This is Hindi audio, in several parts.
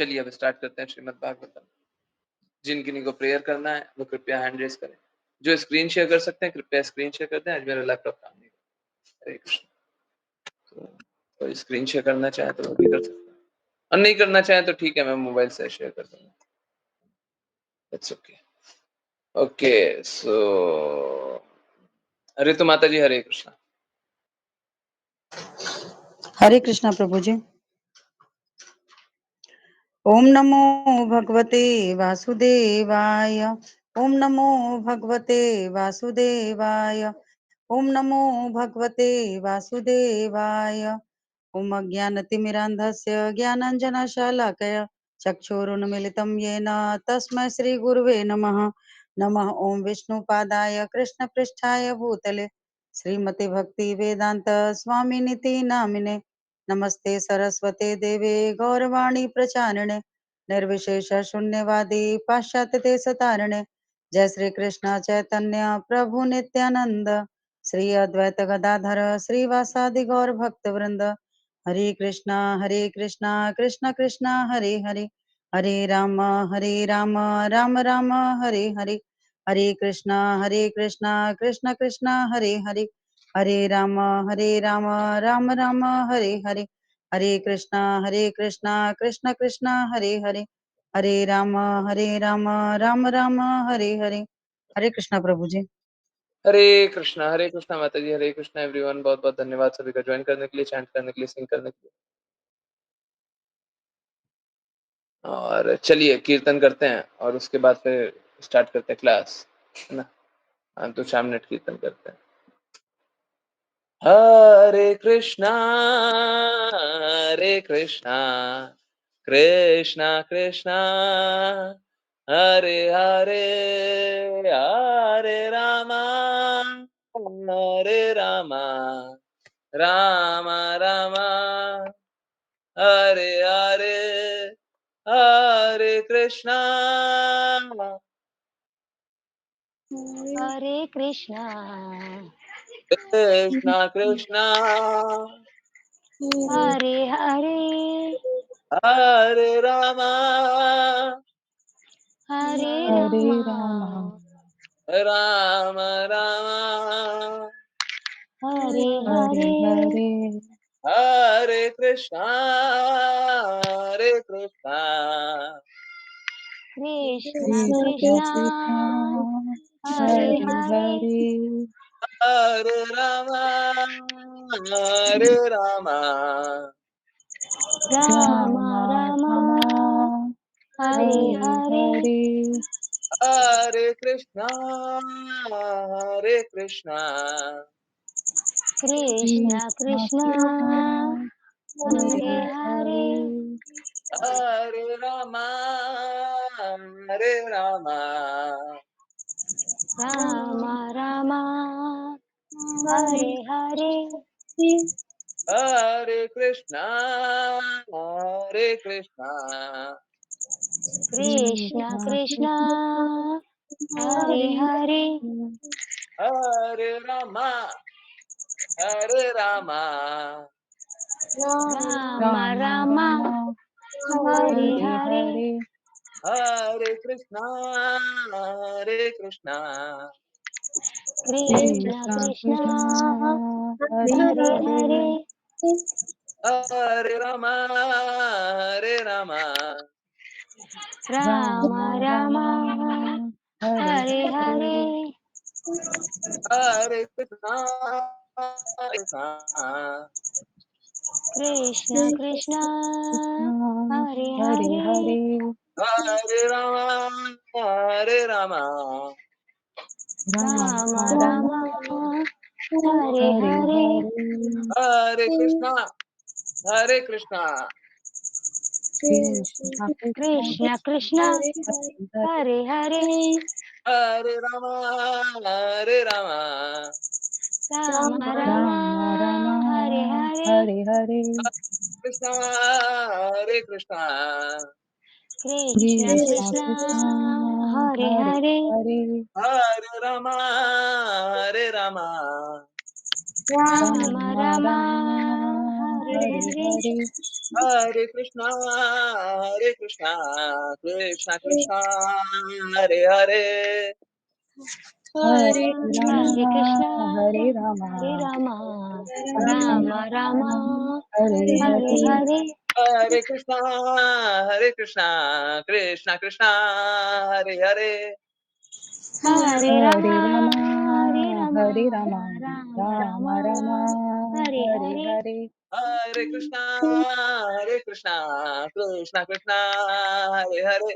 चलिए अब स्टार्ट करते हैं श्रीमद् भागवतम। जिन-किन्हीं को प्रेयर करना है वो कृपया हैंड रेज़ करें। जो स्क्रीन शेयर कर सकते हैं कृपया स्क्रीन शेयर कर दें। आज मेरा लैपटॉप काम नहीं कर रहा। हरे कृष्ण। तो कोई स्क्रीन शेयर करना चाहे तो वो भी कर सकता है और नहीं करना चाहे तो ठीक है, मैं मोबाइल से शेयर कर दूँगा। It's okay. ओके सो ऋतु माता जी हरे कृष्णा। हरे कृष्णा प्रभु जी। ओम नमो भगवते वासुदेवाय। ओम नमो भगवते वासुदेवाय। ओम नमो भगवते वासुदेवाय। ओम अज्ञानतिमिरान्धस्य ज्ञानाञ्जनशलाकया चक्षुरुन्मीलितं येन तस्मै श्रीगुरुवे नमः। नमः ओम विष्णुपादाय कृष्णपृष्ठाय भूतले श्रीमते भक्तिवेदान्त स्वामिनिति नामिने। नमस्ते सरस्वते देवे गौरवाणी प्रचारिणे निर्विशेष शून्यवादी पाश्चात्य देशतारिणे। जय श्री कृष्ण चैतन्य प्रभु नित्यानंद श्री अद्वैत गदाधर श्रीवासादि गौर भक्त वृंद। हरे कृष्णा कृष्ण कृष्ण हरे हरे हरे राम राम राम हरे हरे। हरे कृष्णा कृष्ण कृष्ण हरे हरे हरे राम राम राम हरे हरे। हरे कृष्णा कृष्ण कृष्ण हरे हरे हरे राम राम राम हरे हरे। हरे कृष्णा प्रभु जी। हरे कृष्णा माता जी, हरे कृष्णा एवरीवन। बहुत-बहुत धन्यवाद सभी का जॉइन करने के लिए, चैंट करने के लिए, सिंग करने के लिए। और चलिए कीर्तन करते हैं और उसके बाद फिर स्टार्ट करते हैं क्लास, है ना? हाँ, तो 4 मिनट कीर्तन करते हैं। हरे कृष्णा कृष्णा कृष्णा हरे हरे, हरे रामा राम राम हरे हरे, हरे कृष्णा हरे कृष्णा कृष्णा हरे हरे हरे रामा हरे हरे रामा रामा राम राम हरे हरे हरे हरे हरे कृष्णा कृष्णा कृष्ण कृष्णा कृष्ण हरे हरे हरे हरे हरे राम राम राम राम राम हरे हरे हरे हरे हरे कृष्णा कृष्णा कृष्ण कृष्णा कृष्ण हरे हरे हरे हरे हरे राम राम राम हरे हरे हरे कृष्णा कृष्णा कृष्ण कृष्णा कृष्ण हरे हरे हरे हरे राम राम राम राम राम हरे हरे हरे हरे हरे कृष्णा कृष्णा कृष्ण कृष्णा कृष्ण हरे हरे हरे हरे हरे राम राम राम राम राम हरे हरे हरे हरे हरे कृष्णा कृष्णा कृष्णा कृष्ण हरे हरे हरे हरे हरे राम राम राम राम राम हरे हरे हरे हरे हरे कृष्णा कृष्ण कृष्ण कृष्णा कृष्णा हरे हरे हरे हरे हरे राम राम राम राम राम हरे हरे हरे हरे हरे कृष्णा कृष्णा कृष्ण कृष्णा कृष्ण हरे हरे हरे हरे हरे राम राम राम राम राम हरे Hare Hare Hare Krishna, Krishna Krishna, Hare Hare. Hare Hare Rama Krishna, Hare Rama Hare Rama, Rama Rama Rama, Hare Hare Hare Hare. Hare Krishna, Krishna Krishna, Hare Hare. Hare Hare Rama, Rama Hare Rama, Hare Rama Rama Rama Rama, Rama Hare Hare Hare. Hare Hare Krishna, Krishna Krishna, Hare Hare.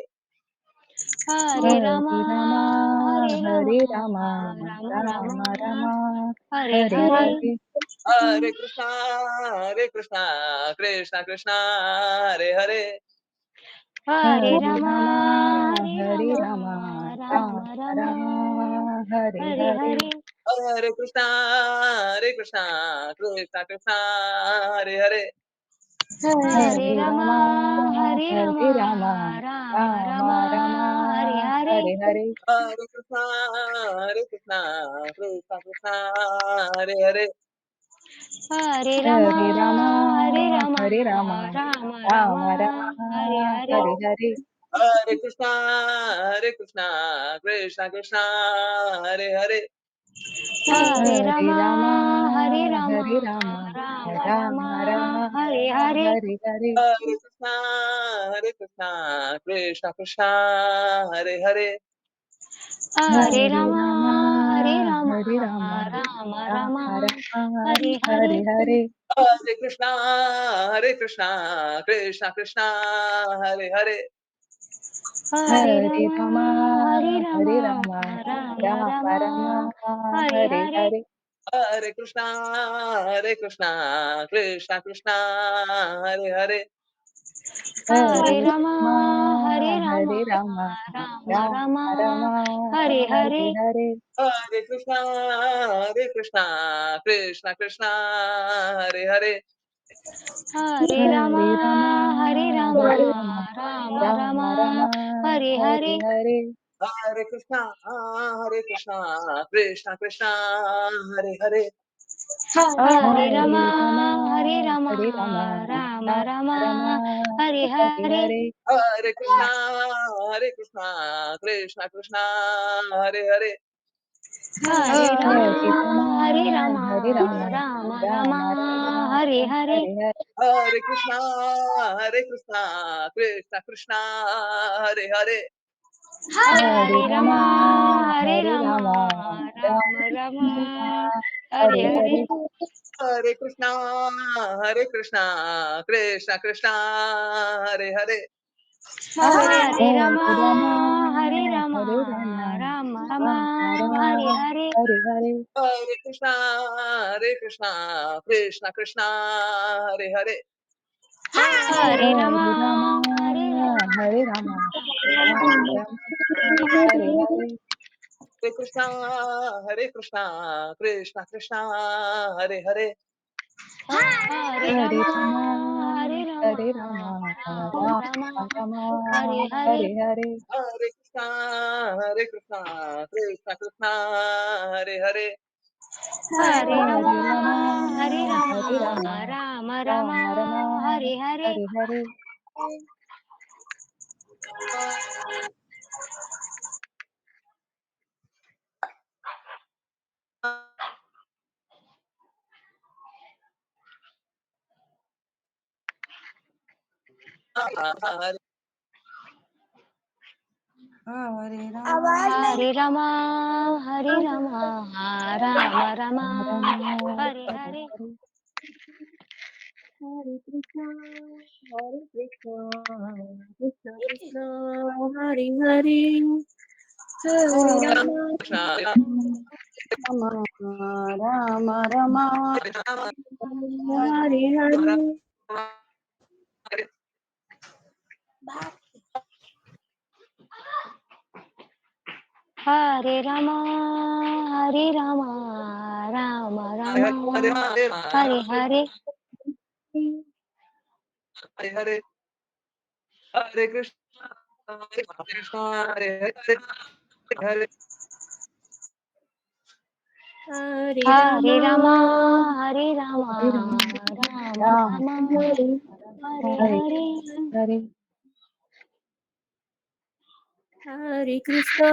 Hare Hare Rama, Rama Hare Rama, Hare Rama Rama Rama, Rama Rama Hare Hare Hare. Hare Hare Krishna, Krishna Krishna, Hare Hare. Hare Hare Rama, Rama Hare Hare Rama, Rama Rama Rama Rama, Rama Hare Hare Hare Hare. Hare Krishna, Krishna Krishna, Hare Hare. Hare Hare Rama, Rama Hare Hare Rama, Rama Rama Rama Rama, Rama Hare Hare. Hare Hare Hare Krishna, Krishna Krishna, Hare Hare. Hare Rama, Hare Rama Hare Rama, Hare Rama Rama Rama, Rama Rama Hare Hare. Hare Hare Hare Krishna, Krishna Krishna, Hare Hare. Hare Hare Rama, Rama Hare Rama, Hare Rama Rama Rama, Rama Rama Hare Hare. Hare Hare Hare Krishna, Krishna Krishna, Hare Hare. Hare Hare Rama, Rama Hare Rama, Hare Rama Rama Rama, Rama Rama Hare Hare. Hare Hare Hare Krishna, Krishna Krishna, Hare Hare. Hare Hare Rama, Rama Hare Hare Rama, Rama Rama Rama Rama, Rama Hare Hare Hare. Hare Hare Krishna, Krishna Krishna, Hare Hare. Hare Hare Rama, Rama Hare Rama, Hare Rama Rama Rama Rama, Rama Hare Hare Hare. Hare Hare Krishna, Krishna Krishna, Hare Hare. Hare Rama, Hare Rama Hare Rama, Hare Rama Rama Rama Rama, Rama Hare Hare Hare. Hare Hare Krishna, Krishna Krishna, Hare Hare. Hare Hare Rama, Rama Hare Rama, Hare Rama Rama Rama Rama, Rama Hare Hare Hare. Hare Hare Krishna, Krishna Krishna, Hare Hare. Hare Rama, Hare Rama Hare Rama, Hare Rama Rama Rama, Rama Rama Hare Hare. Hare Hare Hare Krishna, Krishna Krishna, Hare Hare. Hare Hare Rama Rama, Hare Hare Rama, Rama Rama Rama, Rama Hare Hare Hare. Hare Hare Krishna, Krishna Krishna, Hare Hare. Hare Hare Rama, Rama Hare Rama, Hare Rama Rama Rama, Rama Hare Rama Hare. Hare Hare Hare Krishna, Krishna Krishna, Hare Hare. Hare Rama, Hare Rama Hare Rama, Hare Rama Rama Rama Rama, Rama Hare Hare. Hare Hare Hare Krishna, Krishna Krishna, Hare Hare. Hare Hare Rama, Rama Hare Rama, Hare Rama Rama Rama Rama, Rama Hare Hare. Hare Hare Hare Krishna, Krishna Krishna, Hare Hare. Hare Rama, Hare Rama Hare Rama, Hare Rama Rama Rama, Rama Rama Hare Hare. Hare Hare Hare Hare Rama, Hare Rama, Rama Rama, Rama Hare Hare Hare. Hare Hare Krishna, Krishna Krishna, Hare Hare, Hare Rama, Krishna, Rama Rama Rama Hare Hare, Hare Rama, Hare Rama, Rama Rama, Hare Hare. Hare Hare, Hare Krishna, Hare Hare, Hare Hare Hare Rama, Rama, Hare Rama, Hare Rama Rama Ram Ram Hare Hare Hare Hare Hare Hare Krishna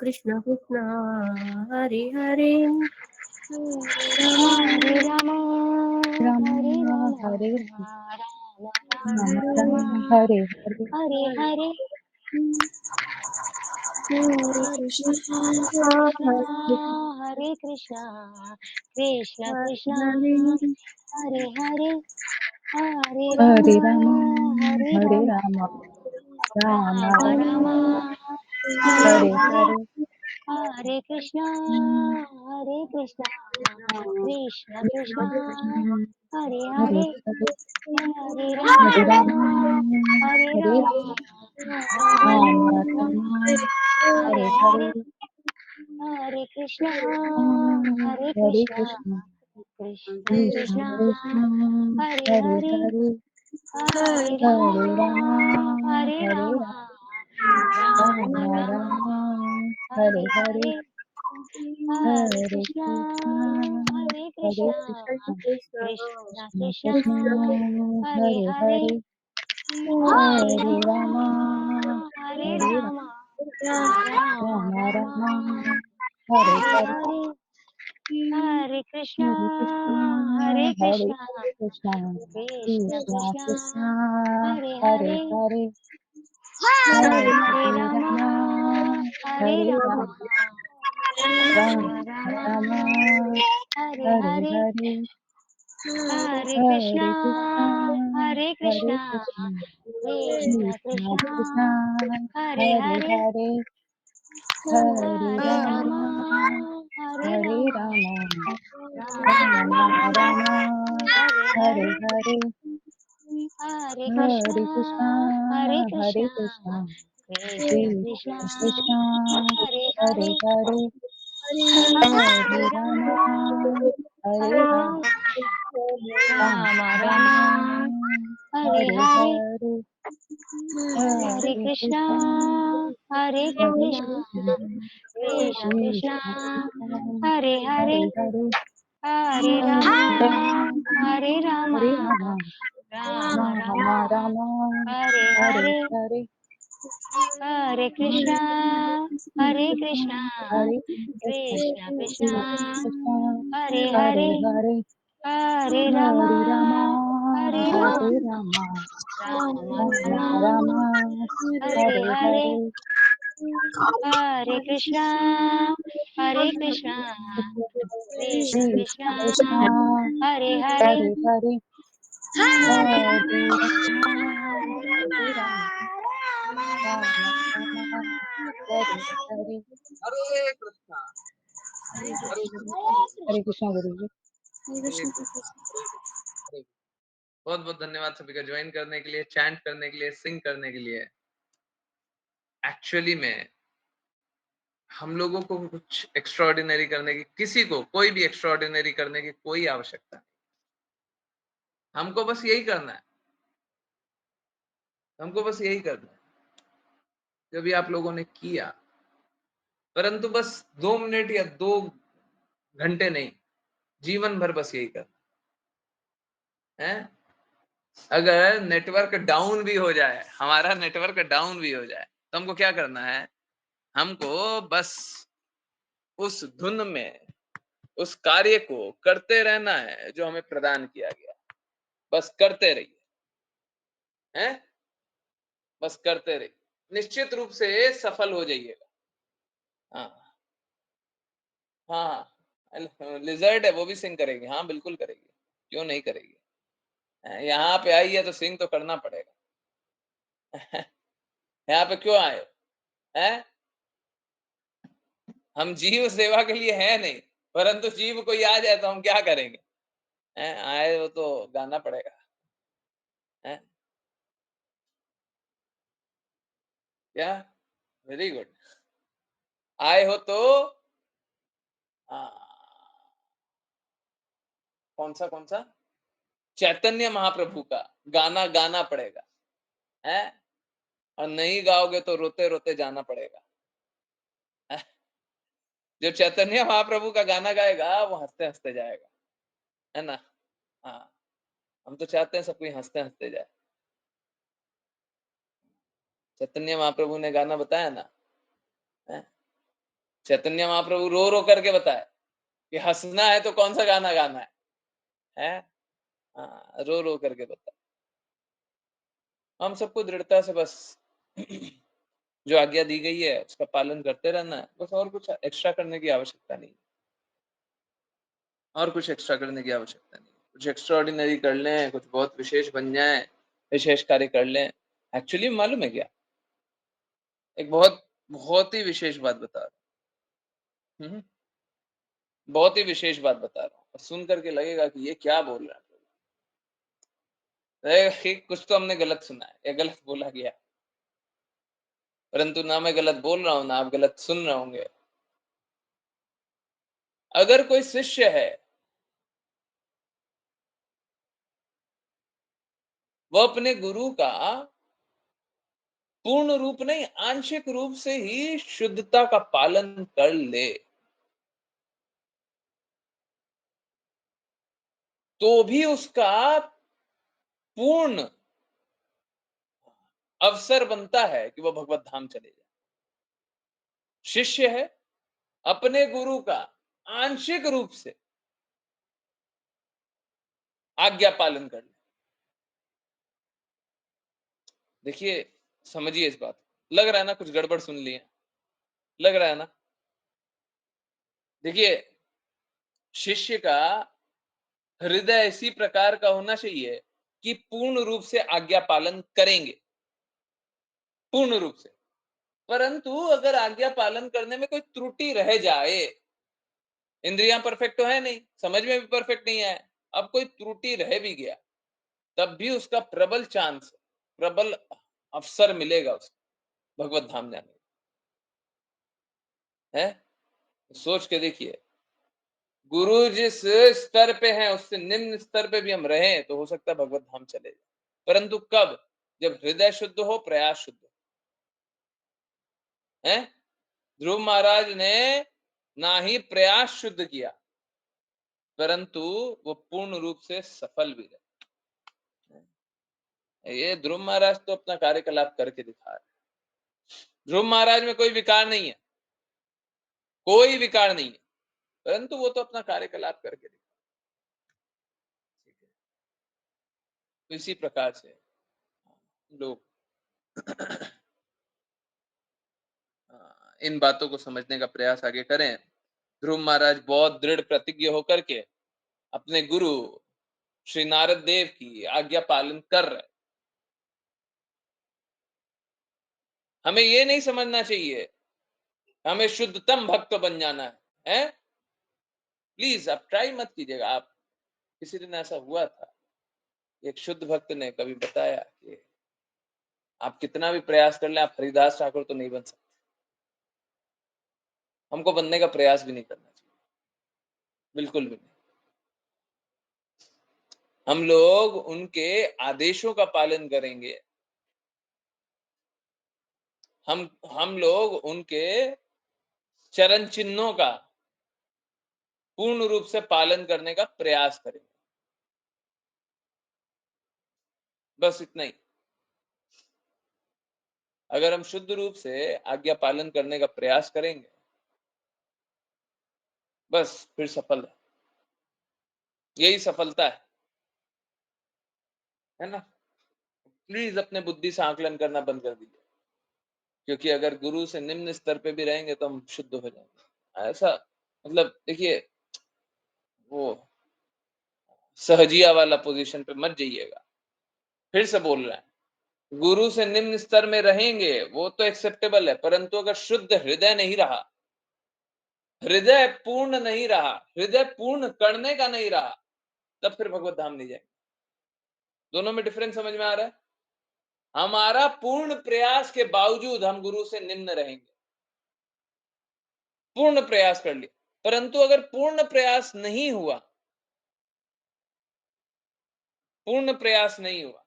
Krishna Krishna Hare Hare Hare Ram Ram हरे राम हरे राम राम राम राम हरे हरे हरे हरे हरे कृष्णा हरे कृष्णा कृष्ण कृष्णा हरे हरे हरे राम हरे राम हरे हरे राम राम राम राम राम राम हरे हरे हरे हरे हरे कृष्णा कृष्ण कृष्णा हरे हरे हरे हरे हरे हरे राम राम हरे हरे राम राम राम राम राम राम हरे हरे हरे हरे हरे कृष्णा हरे कृष्ण कृष्ण कृष्ण कृष्ण कृष्ण हरे हरे हरे हरे हरे हरे राम हरे राम राम राम राम राम राम हरे हरे हरे हरे हरे हरे कृष्णा हरे कृष्ण कृष्ण कृष्ण कृष्ण कृष्ण हरे हरे हरे हरे हरे हरे राम हरे हरे राम राम राम राम राम राम हरे हरे हरे हरे हरे कृष्णा हरे कृष्ण कृष्ण कृष्ण कृष्ण कृष्ण कृष्ण हरे हरे हरे हरे हरे हरे राम राम हरे हरे राम राम राम राम राम राम हरे हरे हरे हरे हरे कृष्णा हरे कृष्ण कृष्ण कृष्ण कृष्ण कृष्ण कृष्ण हरे हरे हरे हरे हरे हरे राम राम हरे हरे राम राम राम राम राम राम हरे हरे हरे हरे हरे हरे कृष्ण हरे कृष्ण कृष्ण कृष्ण कृष्ण कृष्ण कृष्ण हरे हरे हरे हरे हरे हरे राम राम हरे हरे राम राम राम राम राम राम हरे हरे हरे हरे हरे हरे कृष्णा कृष्ण हरे कृष्ण कृष्ण कृष्ण कृष्ण कृष्ण कृष्ण हरे हरे हरे हरे हरे राम हरे राम हरे राम हरे राम राम राम राम राम हरे हरे हरे हरे हरे कृष्णा हरे कृष्ण हरे कृष्ण कृष्ण कृष्ण कृष्ण हरे हरे हरे हरे हरे राम हरे राम हरे राम हरे राम राम राम राम राम हरे हरे हरे हरे हरे कृष्णा कृष्ण कृष्ण कृष्ण कृष्ण कृष्ण हरे हरे हरे हरे हरे हरे राम हरे राम राम राम हरे हरे हरे कृष्णा हरे कृष्ण गुरु जी। हरे कृष्णा हरे कृष्णा। बहुत बहुत धन्यवाद सभी का ज्वाइन करने के लिए, चैंट करने के लिए, सिंग करने के लिए। एक्चुअली में हम लोगों को कुछ एक्स्ट्राऑर्डिनरी करने की, किसी को कोई भी एक्स्ट्राऑर्डिनरी करने की कोई आवश्यकता नहीं। हमको बस यही करना है, हमको बस यही करना है जो भी आप लोगों ने किया। परंतु बस 2 मिनट या 2 घंटे नहीं, जीवन भर बस यही करना है। अगर नेटवर्क डाउन भी हो जाए, हमारा नेटवर्क डाउन भी हो जाए, तो हमको क्या करना है? हमको बस उस धुन में उस कार्य को करते रहना है जो हमें प्रदान किया गया। बस करते रहिए, हैं? बस करते रहिए, निश्चित रूप से सफल हो जाइएगा। हाँ हाँ, लिजर्ड है वो भी सिंग करेगी। हाँ बिल्कुल करेगी, क्यों नहीं करेगी? यहाँ पे आई है तो सिंग तो करना पड़ेगा। यहाँ पे क्यों आए? हैं? हम जीव सेवा के लिए है नहीं, परंतु जीव कोई आ जाए तो हम क्या करेंगे? आए वो तो गाना पड़ेगा। हैं? क्या? Very good. आए हो तो कौन सा चैतन्य महाप्रभु का गाना गाना पड़ेगा, है? और नहीं गाओगे तो रोते रोते जाना पड़ेगा। हैं? जो चैतन्य महाप्रभु का गाना गाएगा वो हंसते हंसते जाएगा, है ना? हाँ, हम तो चाहते हैं सब कोई हंसते हंसते जाए। चैतन्य महाप्रभु ने गाना बताया ना, हैं? चैतन्य महाप्रभु रो रो करके बताए कि हंसना है तो कौन सा गाना गाना है, हैं? हाँ, रो रो करके बताए। हम सबको दृढ़ता से बस जो आज्ञा दी गई है उसका पालन करते रहना है, बस। और कुछ एक्स्ट्रा करने की आवश्यकता नहीं, और कुछ एक्स्ट्रा करने की आवश्यकता नहीं। कुछ एक्स्ट्रा ऑर्डिनरी कर लें, कुछ बहुत विशेष बन जाए, विशेष कार्य कर लें। एक्चुअली मालूम है क्या, एक बहुत बहुत ही विशेष बात बता रहा हूँ। बहुत ही विशेष बात बता रहा हूँ, और सुन करके लगेगा कि ये क्या बोल रहा है, कुछ तो हमने गलत सुना है या गलत बोला गया। परंतु ना मैं गलत बोल रहा हूं, ना आप गलत सुन रहे होंगे। अगर कोई शिष्य है, वो अपने गुरु का पूर्ण रूप नहीं, आंशिक रूप से ही शुद्धता का पालन कर ले, तो भी उसका पूर्ण अवसर बनता है कि वह भगवत धाम चले जाए। शिष्य है, अपने गुरु का आंशिक रूप से आज्ञा पालन कर ले। देखिए, समझिए इस बात। लग रहा है ना कुछ गड़बड़ सुन लिए, लग रहा है ना। देखिए, शिष्य का हृदय इसी प्रकार का होना चाहिए कि पूर्ण रूप से आज्ञा पालन करेंगे, पूर्ण रूप से। परंतु अगर आज्ञा पालन करने में कोई त्रुटि रह जाए, इंद्रियां परफेक्ट तो है नहीं, समझ में भी परफेक्ट नहीं है, अब कोई त्रुटि रह भी गया, तब भी उसका प्रबल चांस, प्रबल अवसर मिलेगा उसको भगवत धाम जाने है। सोच के देखिए, गुरु जिस स्तर पे है उससे निम्न स्तर पे भी हम रहें तो हो सकता है भगवत धाम चले जाए। परंतु कब? जब हृदय शुद्ध हो, प्रयास शुद्ध हो। है, ध्रुव महाराज ने ना ही प्रयास शुद्ध किया, परंतु वो पूर्ण रूप से सफल भी रहे। ये ध्रुव महाराज तो अपना कार्यकलाप करके दिखा रहे। ध्रुव महाराज में कोई विकार नहीं है, कोई विकार नहीं है, परंतु वो तो अपना कार्यकलाप करके दिखा। तो इसी प्रकार से लोग इन बातों को समझने का प्रयास आगे करें। ध्रुव महाराज बहुत दृढ़ प्रतिज्ञ होकर के अपने गुरु श्री नारद देव की आज्ञा पालन कर रहे। हमें ये नहीं समझना चाहिए हमें शुद्धतम भक्त बन जाना है? प्लीज आप ट्राई मत कीजिएगा। आप, किसी दिन ऐसा हुआ था, एक शुद्ध भक्त ने कभी बताया कि आप कितना भी प्रयास कर लें, आप हरिदास ठाकुर तो नहीं बन सकते। हमको बनने का प्रयास भी नहीं करना चाहिए, बिल्कुल भी नहीं। हम लोग उनके आदेशों का पालन करेंगे, हम लोग उनके चरण चिन्हों का पूर्ण रूप से पालन करने का प्रयास करेंगे, बस इतना ही। अगर हम शुद्ध रूप से आज्ञा पालन करने का प्रयास करेंगे, बस फिर सफल है, यही सफलता है ना। प्लीज अपने बुद्धि से आकलन करना बंद कर दीजिए, क्योंकि अगर गुरु से निम्न स्तर पे भी रहेंगे तो हम शुद्ध हो जाएंगे। ऐसा मतलब देखिए, वो सहजिया वाला पोजीशन पे मत जाइएगा। फिर से बोल रहे हैं, गुरु से निम्न स्तर में रहेंगे वो तो एक्सेप्टेबल है, परंतु अगर शुद्ध हृदय नहीं रहा, हृदय पूर्ण नहीं रहा, हृदय पूर्ण करने का नहीं रहा, तब फिर भगवत धाम नहीं जाएंगे। दोनों में डिफरेंस समझ में आ रहा है? हमारा पूर्ण प्रयास के बावजूद हम गुरु से निम्न रहेंगे, पूर्ण प्रयास कर लिया, परंतु अगर पूर्ण प्रयास नहीं हुआ, पूर्ण प्रयास नहीं हुआ,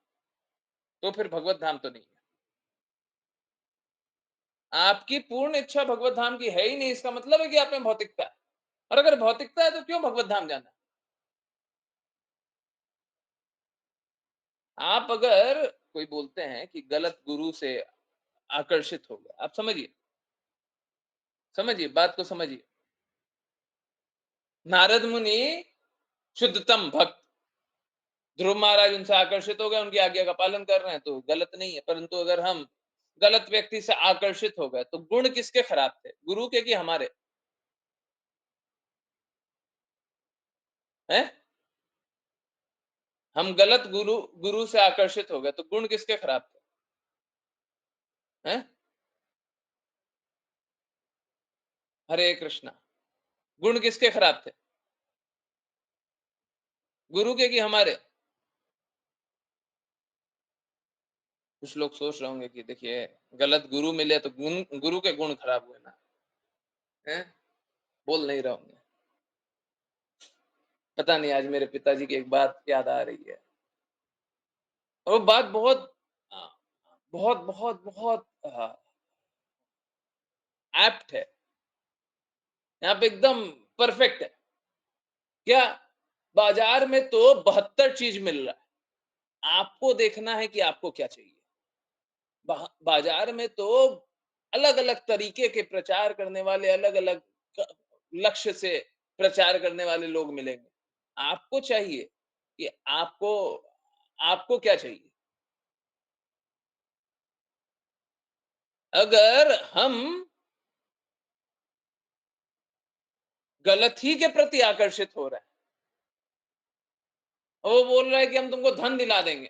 तो फिर भगवत धाम तो नहीं है। आपकी पूर्ण इच्छा भगवत धाम की है ही नहीं, इसका मतलब है कि आप में भौतिकता है। और अगर भौतिकता है तो क्यों भगवत धाम जाना? आप अगर कोई बोलते हैं कि गलत गुरु से आकर्षित हो गए, आप समझिए, समझिए बात को समझिए। नारद मुनि शुद्धतम भक्त, ध्रुव महाराज उनसे आकर्षित हो गए, उनकी आज्ञा का पालन कर रहे हैं तो गलत नहीं है। परंतु अगर हम गलत व्यक्ति से आकर्षित हो गए तो गुण किसके खराब थे, गुरु के कि हमारे? हैं? हम गलत गुरु गुरु से आकर्षित हो गए तो गुण किसके खराब थे? हैं? हरे कृष्णा। गुण किसके खराब थे, गुरु के कि हमारे? कुछ लोग सोच रहे होंगे कि देखिए गलत गुरु मिले तो गुरु के गुण खराब हुए ना, हैं? बोल नहीं रहा होंगे। पता नहीं, आज मेरे पिताजी की एक बात याद आ रही है और वो बात बहुत बहुत बहुत बहुत एप्ट है, यहाँ पे एकदम परफेक्ट है। क्या? बाजार में तो 72 चीज मिल रहा है, आपको देखना है कि आपको क्या चाहिए। बाजार में तो अलग अलग तरीके के प्रचार करने वाले, अलग अलग लक्ष्य से प्रचार करने वाले लोग मिलेंगे। आपको चाहिए कि आपको आपको क्या चाहिए। अगर हम गलत ही के प्रति आकर्षित हो रहे हैं, और वो बोल रहा है कि हम तुमको धन दिला देंगे,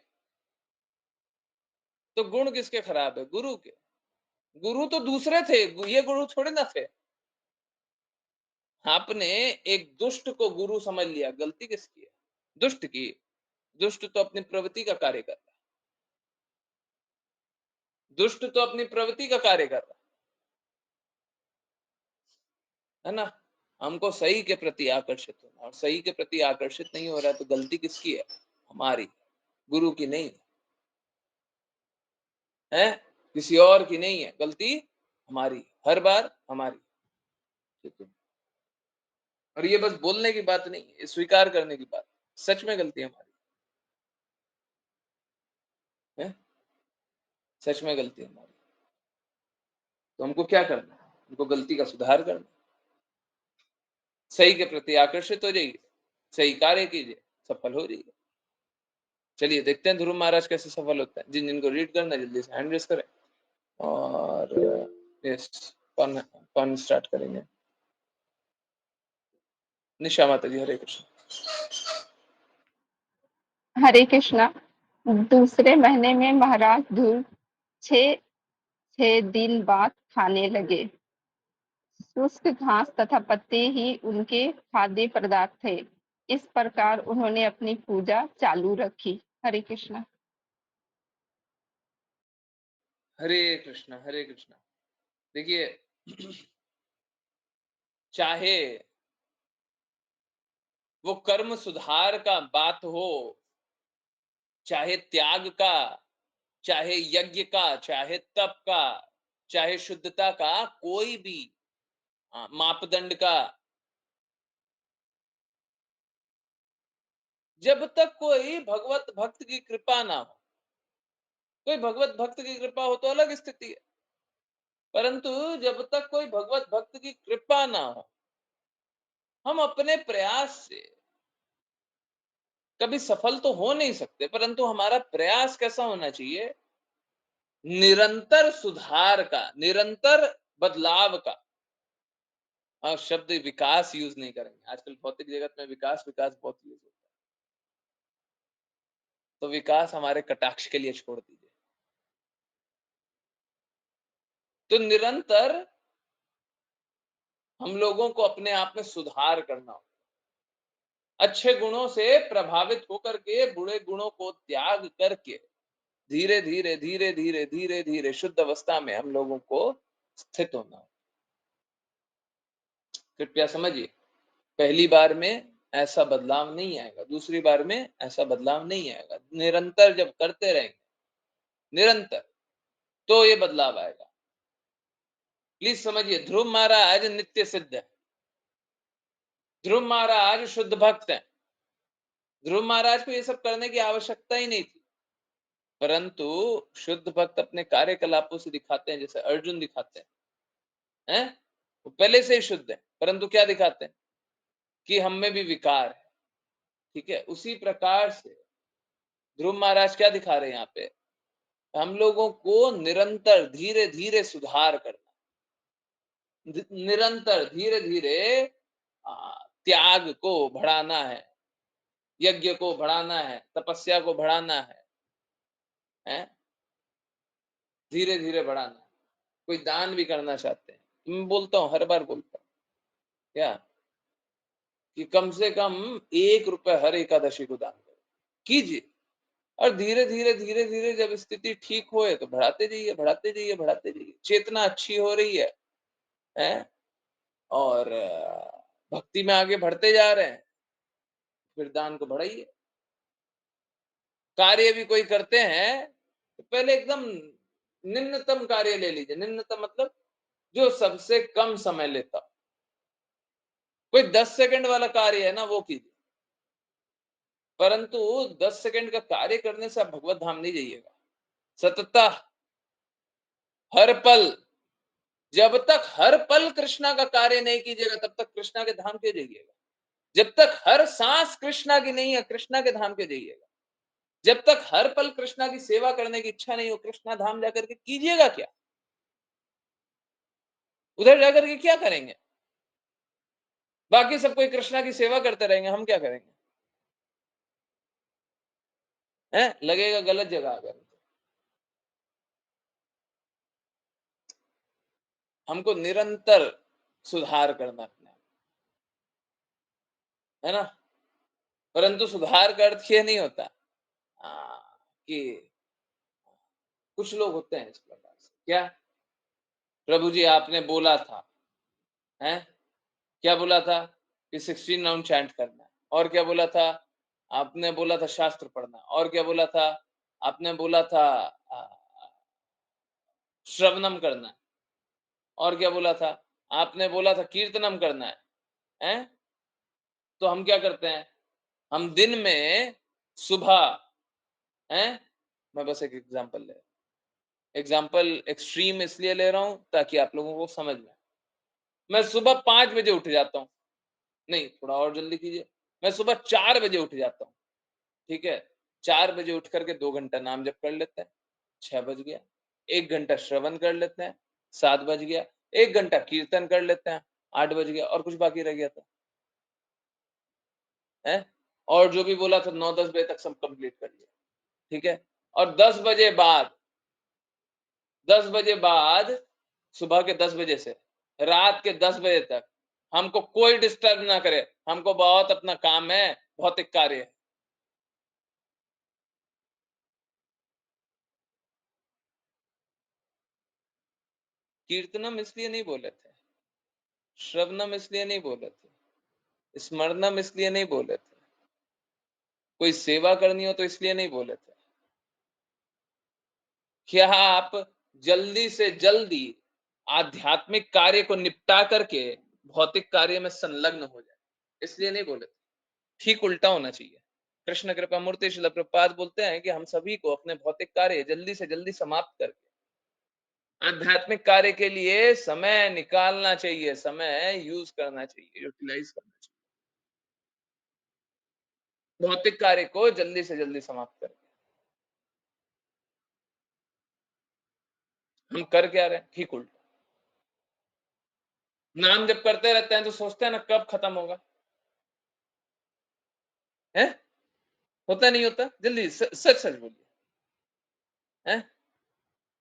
तो गुण किसके खराब है, गुरु के? गुरु तो दूसरे थे, ये गुरु थोड़े ना थे। आपने एक दुष्ट को गुरु समझ लिया, गलती किसकी है? दुष्ट की। दुष्ट तो अपनी प्रवृत्ति का कार्य कर रहा है, दुष्ट तो अपनी प्रवृत्ति का कार्य कर रहा है ना। हमको सही के प्रति आकर्षित होना, और सही के प्रति आकर्षित नहीं हो रहा है तो गलती किसकी है? हमारी, गुरु की नहीं है, किसी और की नहीं है, गलती हमारी, हर बार हमारी। ठीक है? और ये बस बोलने की बात नहीं है, स्वीकार करने की बात, सच में गलती हमारी है, सच में गलती हमारी। तो हमको क्या करना है? हमको गलती का सुधार करना, सही के प्रति आकर्षित हो जाइए, सही कार्य कीजिए, सफल हो जाइए। चलिए देखते हैं ध्रुव महाराज कैसे सफल होते हैं। जिन जिनको रीड करना है जल्दी से हैंड रेस करें और यस, कौन कौन स्टार्ट करेंगे? निशा माता जी, हरे कृष्ण। हरे कृष्णा। दूसरे महीने में महाराज ध्रुव 6 दिन बाद खाने लगे। शुष्क घास तथा पत्ते ही उनके खाद्य पदार्थ थे। इस प्रकार उन्होंने अपनी पूजा चालू रखी। हरे कृष्णा। हरे कृष्णा, हरे कृष्णा। देखिए, चाहे वो कर्म सुधार का बात हो, चाहे त्याग का, चाहे यज्ञ का, चाहे तप का, चाहे शुद्धता का, कोई भी मापदंड का, जब तक कोई भगवत भक्त की कृपा ना हो, कोई भगवत भक्त की कृपा हो तो अलग स्थिति है, परंतु जब तक कोई भगवत भक्त की कृपा ना हो, हम अपने प्रयास से कभी सफल तो हो नहीं सकते। परंतु हमारा प्रयास कैसा होना चाहिए? निरंतर सुधार का, निरंतर बदलाव का। हाँ, शब्द विकास यूज नहीं करेंगे, आजकल भौतिक जगत में विकास विकास बहुत यूज होता है, तो विकास हमारे कटाक्ष के लिए छोड़ दीजिए। तो निरंतर हम लोगों को अपने आप में सुधार करना हो, अच्छे गुणों से प्रभावित होकर के बुरे गुणों को त्याग करके धीरे धीरे धीरे धीरे धीरे धीरे शुद्ध अवस्था में हम लोगों को स्थित होना हो। कृपया समझिए, पहली बार में ऐसा बदलाव नहीं आएगा, दूसरी बार में ऐसा बदलाव नहीं आएगा। निरंतर जब करते रहेंगे, निरंतर, तो ये बदलाव आएगा। प्लीज समझिए, ध्रुव महाराज नित्य सिद्ध है, ध्रुव महाराज शुद्ध भक्त है, ध्रुव महाराज को ये सब करने की आवश्यकता ही नहीं थी। परंतु शुद्ध भक्त अपने कार्यकलापों से दिखाते हैं, जैसे अर्जुन दिखाते हैं, वो पहले से ही शुद्ध है, परंतु क्या दिखाते हैं कि हम में भी विकार है। ठीक है, उसी प्रकार से ध्रुव महाराज क्या दिखा रहे हैं यहाँ पे, हम लोगों को निरंतर धीरे धीरे सुधार करना, निरंतर धीरे धीरे त्याग को बढ़ाना है, यज्ञ को बढ़ाना है, तपस्या को बढ़ाना है? धीरे धीरे बढ़ाना है। कोई दान भी करना चाहते हैं, मैं बोलता हूँ, हर बार बोलता हूँ क्या, कि कम से कम 1 रुपए हर एकादशी को दान करो, कीजिए, और धीरे धीरे धीरे धीरे जब स्थिति ठीक होए तो बढ़ाते जाइए, बढ़ाते जाइए, बढ़ाते जाइए। चेतना अच्छी हो रही है? और भक्ति में आगे बढ़ते जा रहे हैं, फिर दान को बढ़ाइए। कार्य भी कोई करते हैं तो पहले एकदम निम्नतम कार्य ले लीजिए। निम्नतम मतलब जो सबसे कम समय लेता। कोई 10 सेकंड वाला कार्य है ना, वो कीजिए, परंतु 10 सेकंड का कार्य करने से आप भगवत धाम नहीं जाइएगा। सततः हर पल, जब तक हर पल कृष्णा का कार्य नहीं कीजिएगा तब तक कृष्णा के धाम के जाइएगा। जब तक हर सांस कृष्णा की नहीं है, कृष्णा के धाम के जाइएगा। जब तक हर पल कृष्णा की सेवा करने की इच्छा नहीं हो, कृष्णा धाम जाकर के कीजिएगा क्या? उधर जाकर के क्या करेंगे? बाकी सब कोई कृष्णा की सेवा करते रहेंगे, हम क्या करेंगे? लगेगा गलत जगह आकर। हमको निरंतर सुधार करना अपने, है ना? परंतु सुधार का अर्थ ये नहीं होता कि कुछ लोग होते हैं इस प्रकार से, क्या प्रभु जी आपने बोला था, हैं? क्या बोला था कि 16 राउंड चैंट करना है, और क्या बोला था आपने, बोला था शास्त्र पढ़ना, और क्या बोला था आपने, बोला था श्रवणम करना है, और क्या बोला था आपने, बोला था कीर्तनम करना है? तो हम क्या करते हैं, हम दिन में सुबह, मैं बस एक एग्जाम्पल एक्सट्रीम इसलिए ले रहा हूं ताकि आप लोगों को समझ में। मैं सुबह 5 बजे उठ जाता हूं, नहीं थोड़ा और जल्दी कीजिए, मैं सुबह 4 बजे उठ जाता हूं। ठीक है, 4 बजे उठ करके 2 घंटा नाम जप कर लेते हैं, 6 बज गया। 1 घंटा श्रवण कर लेते हैं, 7 बज गया। 1 घंटा कीर्तन कर लेते हैं, 8 बज गया। और कुछ बाकी रह गया था, है? और जो भी बोला था 9-10 बजे तक सब कंप्लीट कर लिया। ठीक है, और 10 बजे बाद, 10 बजे बाद, सुबह के 10 बजे से रात के 10 बजे तक हमको कोई डिस्टर्ब ना करे, हमको बहुत अपना काम है, भौतिक कार्य है। कीर्तनम इसलिए नहीं बोले थे, श्रवणम इसलिए नहीं बोले थे, स्मरणम इसलिए नहीं बोले थे, कोई सेवा करनी हो तो इसलिए नहीं बोले थे। क्या आप जल्दी से जल्दी आध्यात्मिक कार्य को निपटा करके भौतिक कार्य में संलग्न हो जाए, इसलिए नहीं बोले थे। ठीक उल्टा होना चाहिए। कृष्ण कृपा मूर्ति श्रील प्रभुपाद बोलते हैं कि हम सभी को अपने भौतिक कार्य जल्दी से जल्दी समाप्त करके आध्यात्मिक कार्य के लिए समय निकालना चाहिए, समय यूज करना चाहिए, यूटिलाइज करना चाहिए। भौतिक कार्य को जल्दी से जल्दी समाप्त करके हम कर क्या रहे हैं, ठीक उल्टा। नाम जब करते रहते हैं तो सोचते हैं ना कब खत्म होगा, है? होता नहीं होता, जल्दी सच सच बोलिए, है?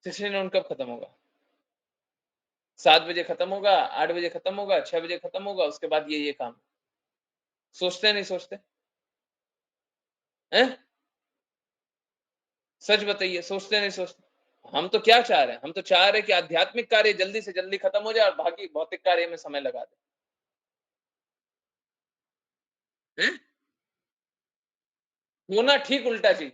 16 राउंड कब खत्म होगा? 7 बजे खत्म होगा, 8 बजे खत्म होगा, 6 बजे खत्म होगा, उसके बाद ये काम। सोचते नहीं सोचते, हैं? सच बताइए, सोचते नहीं सोचते? हम तो क्या चाह रहे हैं, हम तो चाह रहे हैं कि आध्यात्मिक कार्य जल्दी से जल्दी खत्म हो जाए और बाकी भौतिक कार्य में समय लगा दे, हैं? होना ठीक उल्टा चीज।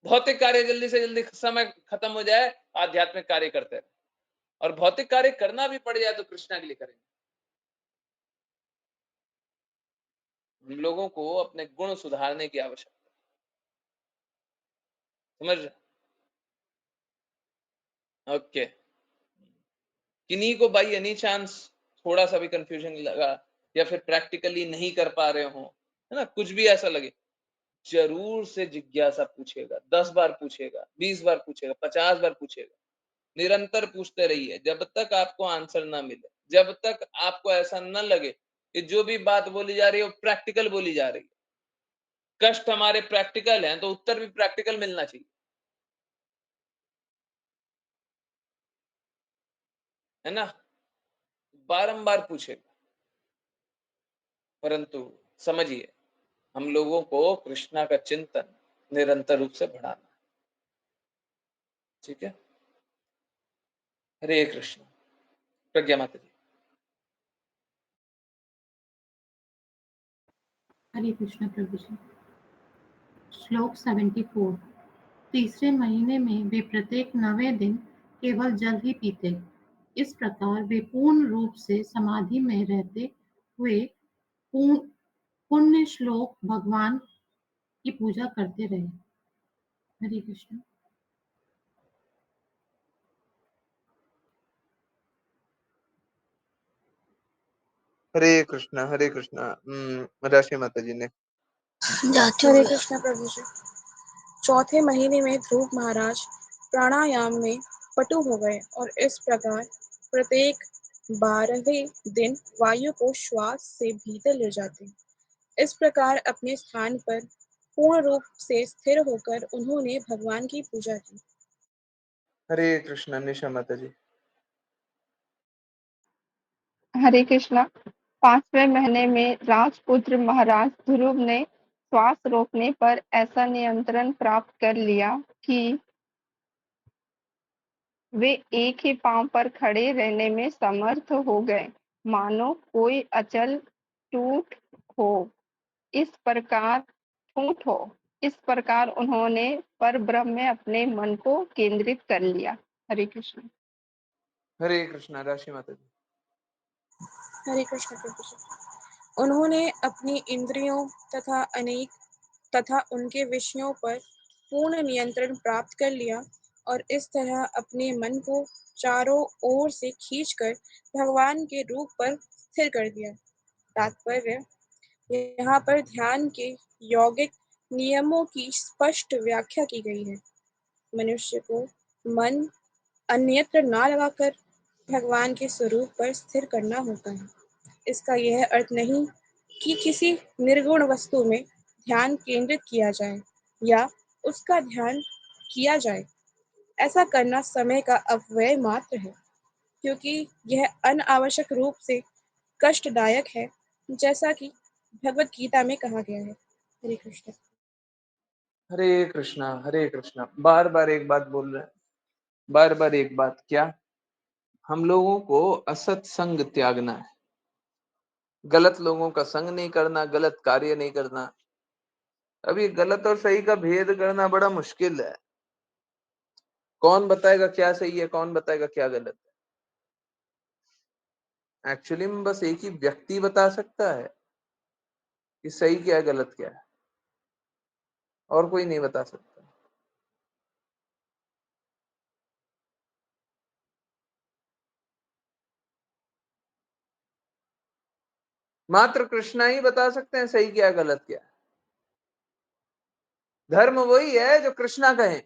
भौतिक कार्य जल्दी से जल्दी समय खत्म हो जाए, आध्यात्मिक कार्य करते रहे, और भौतिक कार्य करना भी पड़ जाए तो कृष्णा के लिए करेंगे। हम लोगों को अपने गुण सुधारने की आवश्यकता, समझ रहे? ओके, किन्हीं को बाई एनी चांस थोड़ा सा भी कंफ्यूजन लगा या फिर प्रैक्टिकली नहीं कर पा रहे हो, है ना, कुछ भी ऐसा लगे, जरूर से जिज्ञासा पूछेगा, 10 बार पूछेगा, 20 बार पूछेगा, 50 बार पूछेगा, निरंतर पूछते रहिए जब तक आपको आंसर ना मिले, जब तक आपको ऐसा न लगे कि जो भी बात बोली जा रही है वो प्रैक्टिकल बोली जा रही है। कष्ट हमारे प्रैक्टिकल हैं तो उत्तर भी प्रैक्टिकल मिलना चाहिए, है ना, बारंबार पूछेगा। परंतु समझिए, हम लोगों को कृष्णा का चिंतन निरंतर रूप से बढ़ाना है, ठीक है। हरे कृष्ण। प्रज्ञा माता जी। हरे कृष्ण प्रभु जी। श्लोक 74। तीसरे महीने में वे प्रत्येक 9वें दिन केवल जल ही पीते। इस प्रकार वे पूर्ण रूप से समाधि में रहते हुए पुण्य श्लोक भगवान की पूजा करते रहे। हरे कृष्ण। हरे कृष्णा, हरे कृष्णा। राशि माता जी ने हरे कृष्ण प्रभु जी। चौथे महीने में ध्रुव महाराज प्राणायाम में पटु हो गए और इस प्रकार प्रत्येक 12वें दिन वायु को श्वास से भीतर ले जाते। इस प्रकार अपने स्थान पर पूर्ण रूप से स्थिर होकर उन्होंने भगवान की पूजा की। हरे कृष्णा। निशा माता जी। हरे कृष्णा। 5वें महीने में राजपुत्र महाराज ध्रुव ने श्वास रोकने पर ऐसा नियंत्रण प्राप्त कर लिया कि वे एक ही पांव पर खड़े रहने में समर्थ हो गए, मानो कोई अचल टूट हो। इस प्रकार ठूंठ हो। इस प्रकार उन्होंने परब्रह्म में अपने मन को केंद्रित कर लिया। हरे कृष्ण। हरे कृष्णा। राशि माता जी। हरे कृष्ण प्रभु जी। उन्होंने अपनी इंद्रियों तथा उनके विषयों पर पूर्ण नियंत्रण प्राप्त कर लिया और इस तरह अपने मन को चारों ओर से खींचकर भगवान के रूप पर स्थिर कर दिया। तात्पर्य, यहाँ पर ध्यान के यौगिक नियमों की स्पष्ट व्याख्या की गई है। मनुष्य को मन अन्यत्र ना लगाकर भगवान के स्वरूप पर स्थिर करना होता है। इसका यह अर्थ नहीं कि किसी निर्गुण वस्तु में ध्यान केंद्रित किया जाए या उसका ध्यान किया जाए। ऐसा करना समय का अपव्यय मात्र है, क्योंकि यह अनावश्यक रूप से कष्टदायक है, जैसा कि भगवत गीता में कहा गया है। हरे कृष्ण। हरे कृष्णा, हरे कृष्णा। बार बार एक बात बोल रहे हैं, बार बार एक बात क्या, हम लोगों को असत संग त्यागना है, गलत लोगों का संग नहीं करना, गलत कार्य नहीं करना। अभी गलत और सही का भेद करना बड़ा मुश्किल है। कौन बताएगा क्या सही है, कौन बताएगा क्या गलत है? एक्चुअली में बस एक ही व्यक्ति बता सकता है कि सही क्या है, गलत क्या है, और कोई नहीं बता सकता। मात्र कृष्णा ही बता सकते हैं सही क्या है, गलत क्या है। धर्म वही है जो कृष्णा कहे,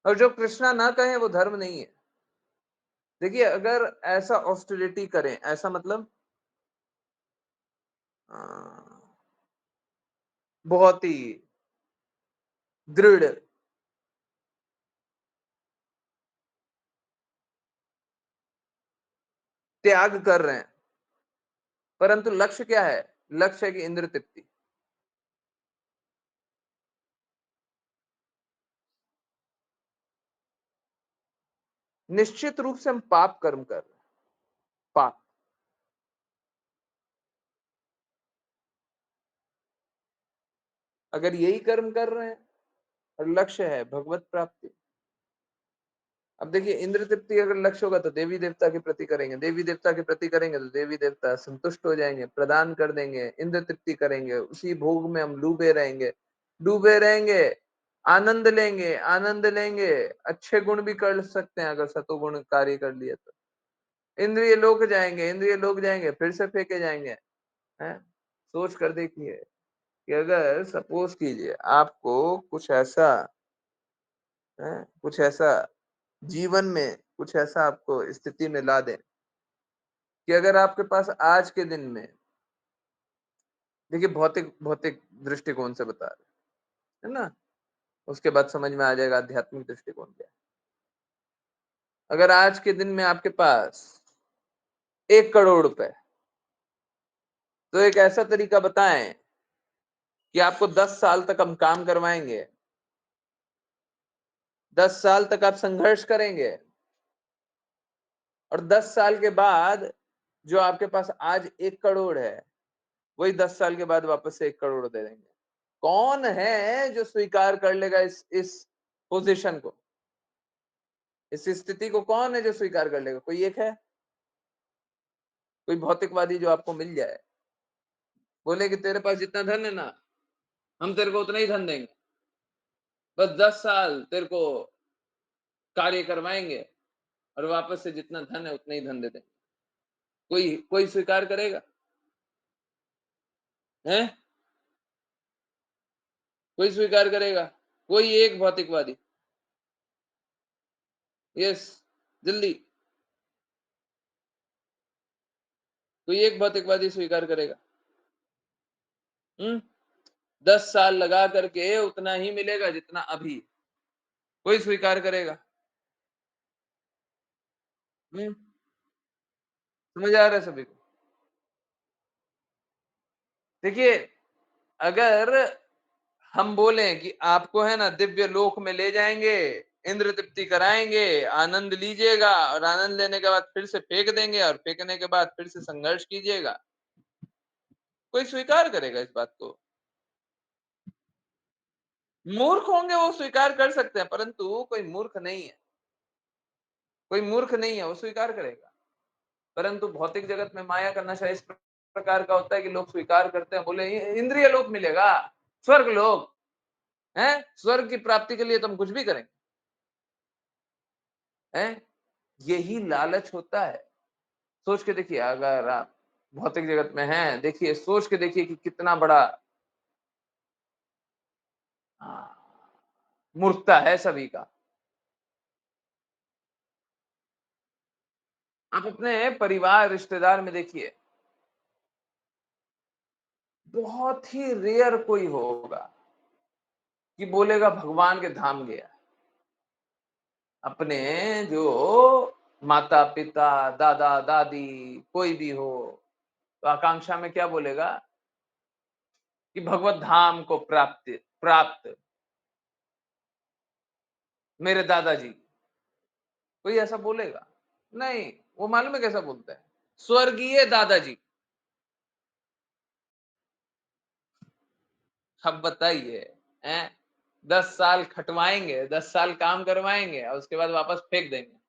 और जो कृष्णा ना कहे वो धर्म नहीं है। देखिए, अगर ऐसा ऑस्टिलिटी करें, ऐसा मतलब बहुत ही दृढ़ त्याग कर रहे हैं, परंतु लक्ष्य क्या है? लक्ष्य है कि इंद्र तृप्ति। निश्चित रूप से हम पाप कर्म कर रहे हैं, पाप। अगर यही कर्म कर रहे हैं और लक्ष्य है भगवत प्राप्ति। अब देखिए, इंद्र तृप्ति अगर लक्ष्य होगा तो देवी देवता के प्रति करेंगे, देवी देवता के प्रति करेंगे तो देवी देवता संतुष्ट हो जाएंगे, प्रदान कर देंगे, इंद्र तृप्ति करेंगे, उसी भोग में हम डूबे रहेंगे, डूबे रहेंगे। आनंद लेंगे, आनंद लेंगे, अच्छे गुण भी कर सकते हैं अगर सतोगुण कार्य कर लिए तो। इंद्रिय लोक जाएंगे, इंद्रिय लोक जाएंगे, फिर से फेंके जाएंगे। हैं? सोच कर देखिए कि अगर सपोज कीजिए आपको कुछ ऐसा कुछ ऐसा जीवन में कुछ ऐसा आपको स्थिति में ला दे कि अगर आपके पास आज के दिन में, देखिए भौतिक भौतिक दृष्टिकोण से बता रहे है ना, उसके बाद समझ में आ जाएगा आध्यात्मिक दृष्टिकोण क्या है। अगर आज के दिन में आपके पास 1 करोड़ रुपए, तो एक ऐसा तरीका बताएं कि आपको 10 साल तक हम काम करवाएंगे, 10 साल तक आप संघर्ष करेंगे, और 10 साल के बाद जो आपके पास आज 1 करोड़ है, वही 10 साल के बाद वापस से 1 करोड़ दे देंगे। कौन है जो स्वीकार कर लेगा इस पोजीशन को, इस स्थिति को? कौन है जो स्वीकार कर लेगा? कोई एक है? कोई भौतिकवादी जो आपको मिल जाए, बोले कि तेरे पास जितना धन है ना, हम तेरे को उतना ही धन देंगे, बस 10 साल तेरे को कार्य करवाएंगे और वापस से जितना धन है उतना ही धन दे देंगे। कोई कोई स्वीकार करेगा? हैं? कोई स्वीकार करेगा? कोई एक भौतिकवादी? यस, जल्दी, कोई एक भौतिकवादी स्वीकार करेगा? 10 साल लगा करके उतना ही मिलेगा जितना अभी। कोई स्वीकार करेगा? समझ आ रहा है सभी को? देखिए, अगर हम बोलें कि आपको है ना दिव्य लोक में ले जाएंगे, इंद्र तृप्ति कराएंगे, आनंद लीजिएगा, और आनंद लेने के बाद फिर से फेंक देंगे, और फेंकने के बाद फिर से संघर्ष कीजिएगा, कोई स्वीकार करेगा इस बात को? मूर्ख होंगे वो स्वीकार कर सकते हैं, परंतु कोई मूर्ख नहीं है, कोई मूर्ख नहीं है वो स्वीकार करेगा। परंतु भौतिक जगत में माया का नशा इस प्रकार का होता है कि लोग स्वीकार करते हैं, बोले इंद्रिय लोक मिलेगा, स्वर्ग लोक है, स्वर्ग की प्राप्ति के लिए तो हम कुछ भी करेंगे। हैं? यही लालच होता है। सोच के देखिए, अगर आप भौतिक जगत में हैं, देखिए, सोच के देखिए कि कितना बड़ा मूर्खता है सभी का। आप अपने परिवार रिश्तेदार में देखिए, बहुत ही रेयर कोई होगा कि बोलेगा भगवान के धाम गया। अपने जो माता पिता, दादा दादी, कोई भी हो, तो आकांक्षा में क्या बोलेगा कि भगवत धाम को प्राप्त प्राप्त मेरे दादाजी। कोई ऐसा बोलेगा? नहीं। वो मालूम है कैसा बोलता है? स्वर्गीय दादाजी। अब बताइए, हैं? 10 साल खटवाएंगे, 10 साल काम करवाएंगे, और उसके बाद वापस फेंक देंगे।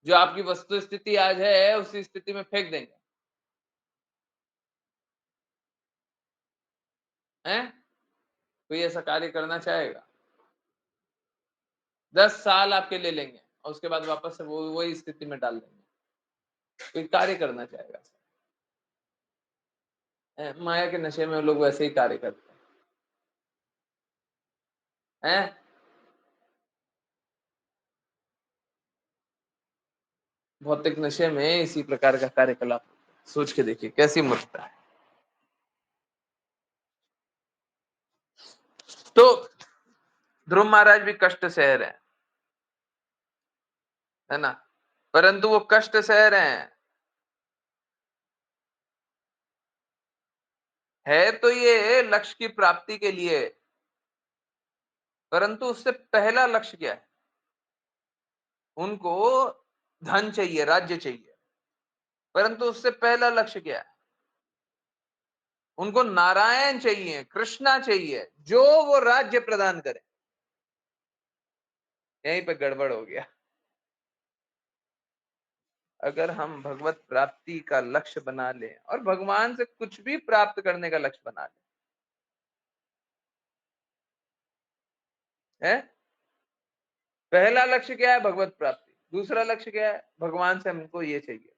जो आपकी वस्तु स्थिति आज है, उसी स्थिति में फेंक देंगे। हैं? कोई ऐसा कार्य करना चाहेगा? 10 साल आपके ले लेंगे, और उसके बाद वापस से वो वही स्थिति में डाल देंगे। कोई कार्य करना चाहेगा? माया के नशे में लोग वैसे ही कार्य करते हैं। भौतिक नशे में इसी प्रकार का कार्यकलाप। सोच के देखिए कैसी मूर्खता है। तो ध्रुव महाराज भी कष्ट सह रहे हैं, है ना, परंतु वो कष्ट सह रहे हैं, है तो ये लक्ष्य की प्राप्ति के लिए, परंतु उससे पहला लक्ष्य क्या है? उनको धन चाहिए, राज्य चाहिए, परंतु उससे पहला लक्ष्य क्या है? उनको नारायण चाहिए, कृष्णा चाहिए, जो वो राज्य प्रदान करे। यहीं पे गड़बड़ हो गया। अगर हम भगवत प्राप्ति का लक्ष्य बना लें और भगवान से कुछ भी प्राप्त करने का लक्ष्य बना लें, है? पहला लक्ष्य क्या है? भगवत प्राप्ति। दूसरा लक्ष्य क्या है? भगवान से हमको ये चाहिए।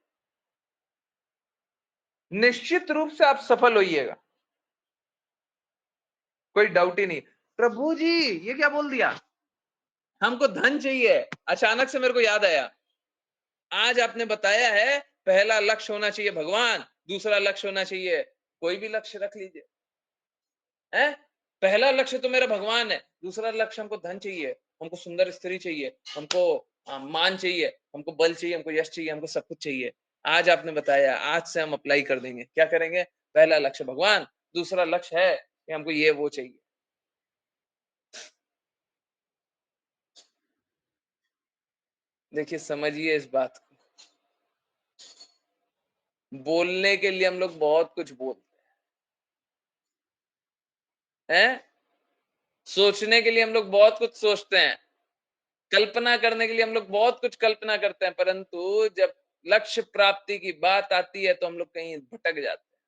निश्चित रूप से आप सफल होइएगा, कोई डाउट ही नहीं। प्रभु जी ये क्या बोल दिया? हमको धन चाहिए। अचानक से मेरे को याद आया, आज आपने बताया है पहला लक्ष्य होना चाहिए भगवान, दूसरा लक्ष्य होना चाहिए, कोई भी लक्ष्य रख लीजिए, है? पहला लक्ष्य तो मेरा भगवान है, दूसरा लक्ष्य हमको धन चाहिए, हमको सुंदर स्त्री चाहिए, हमको मान चाहिए, हमको बल चाहिए, हमको यश चाहिए, हमको सब कुछ चाहिए। आज आपने बताया, आज से हम अप्लाई कर देंगे। क्या करेंगे? पहला लक्ष्य भगवान, दूसरा लक्ष्य है कि हमको ये वो चाहिए। देखिए समझिए इस बात को। बोलने के लिए हम लोग बहुत कुछ बोलते हैं, सोचने के लिए हम लोग बहुत कुछ सोचते हैं, कल्पना करने के लिए हम लोग बहुत कुछ कल्पना करते हैं, परंतु जब लक्ष्य प्राप्ति की बात आती है तो हम लोग कहीं भटक जाते हैं।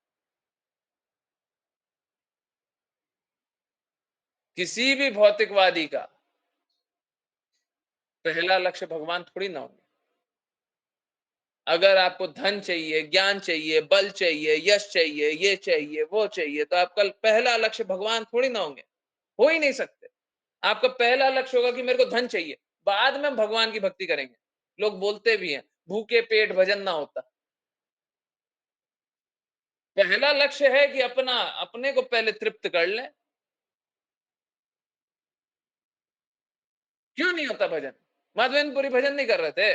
किसी भी भौतिकवादी का पहला लक्ष्य भगवान थोड़ी ना होंगे। अगर आपको धन चाहिए, ज्ञान चाहिए, बल चाहिए, यश चाहिए, ये चाहिए, वो चाहिए, तो आपका पहला लक्ष्य भगवान थोड़ी ना होंगे, हो ही नहीं सकते। आपका पहला लक्ष्य होगा कि मेरे को धन चाहिए, बाद में हम भगवान की भक्ति करेंगे। लोग बोलते भी हैं भूखे पेट भजन ना होता। पहला लक्ष्य है कि अपने को पहले तृप्त कर ले। क्यों नहीं होता भजन? माधवेंद्रपुरी भजन नहीं कर रहे थे?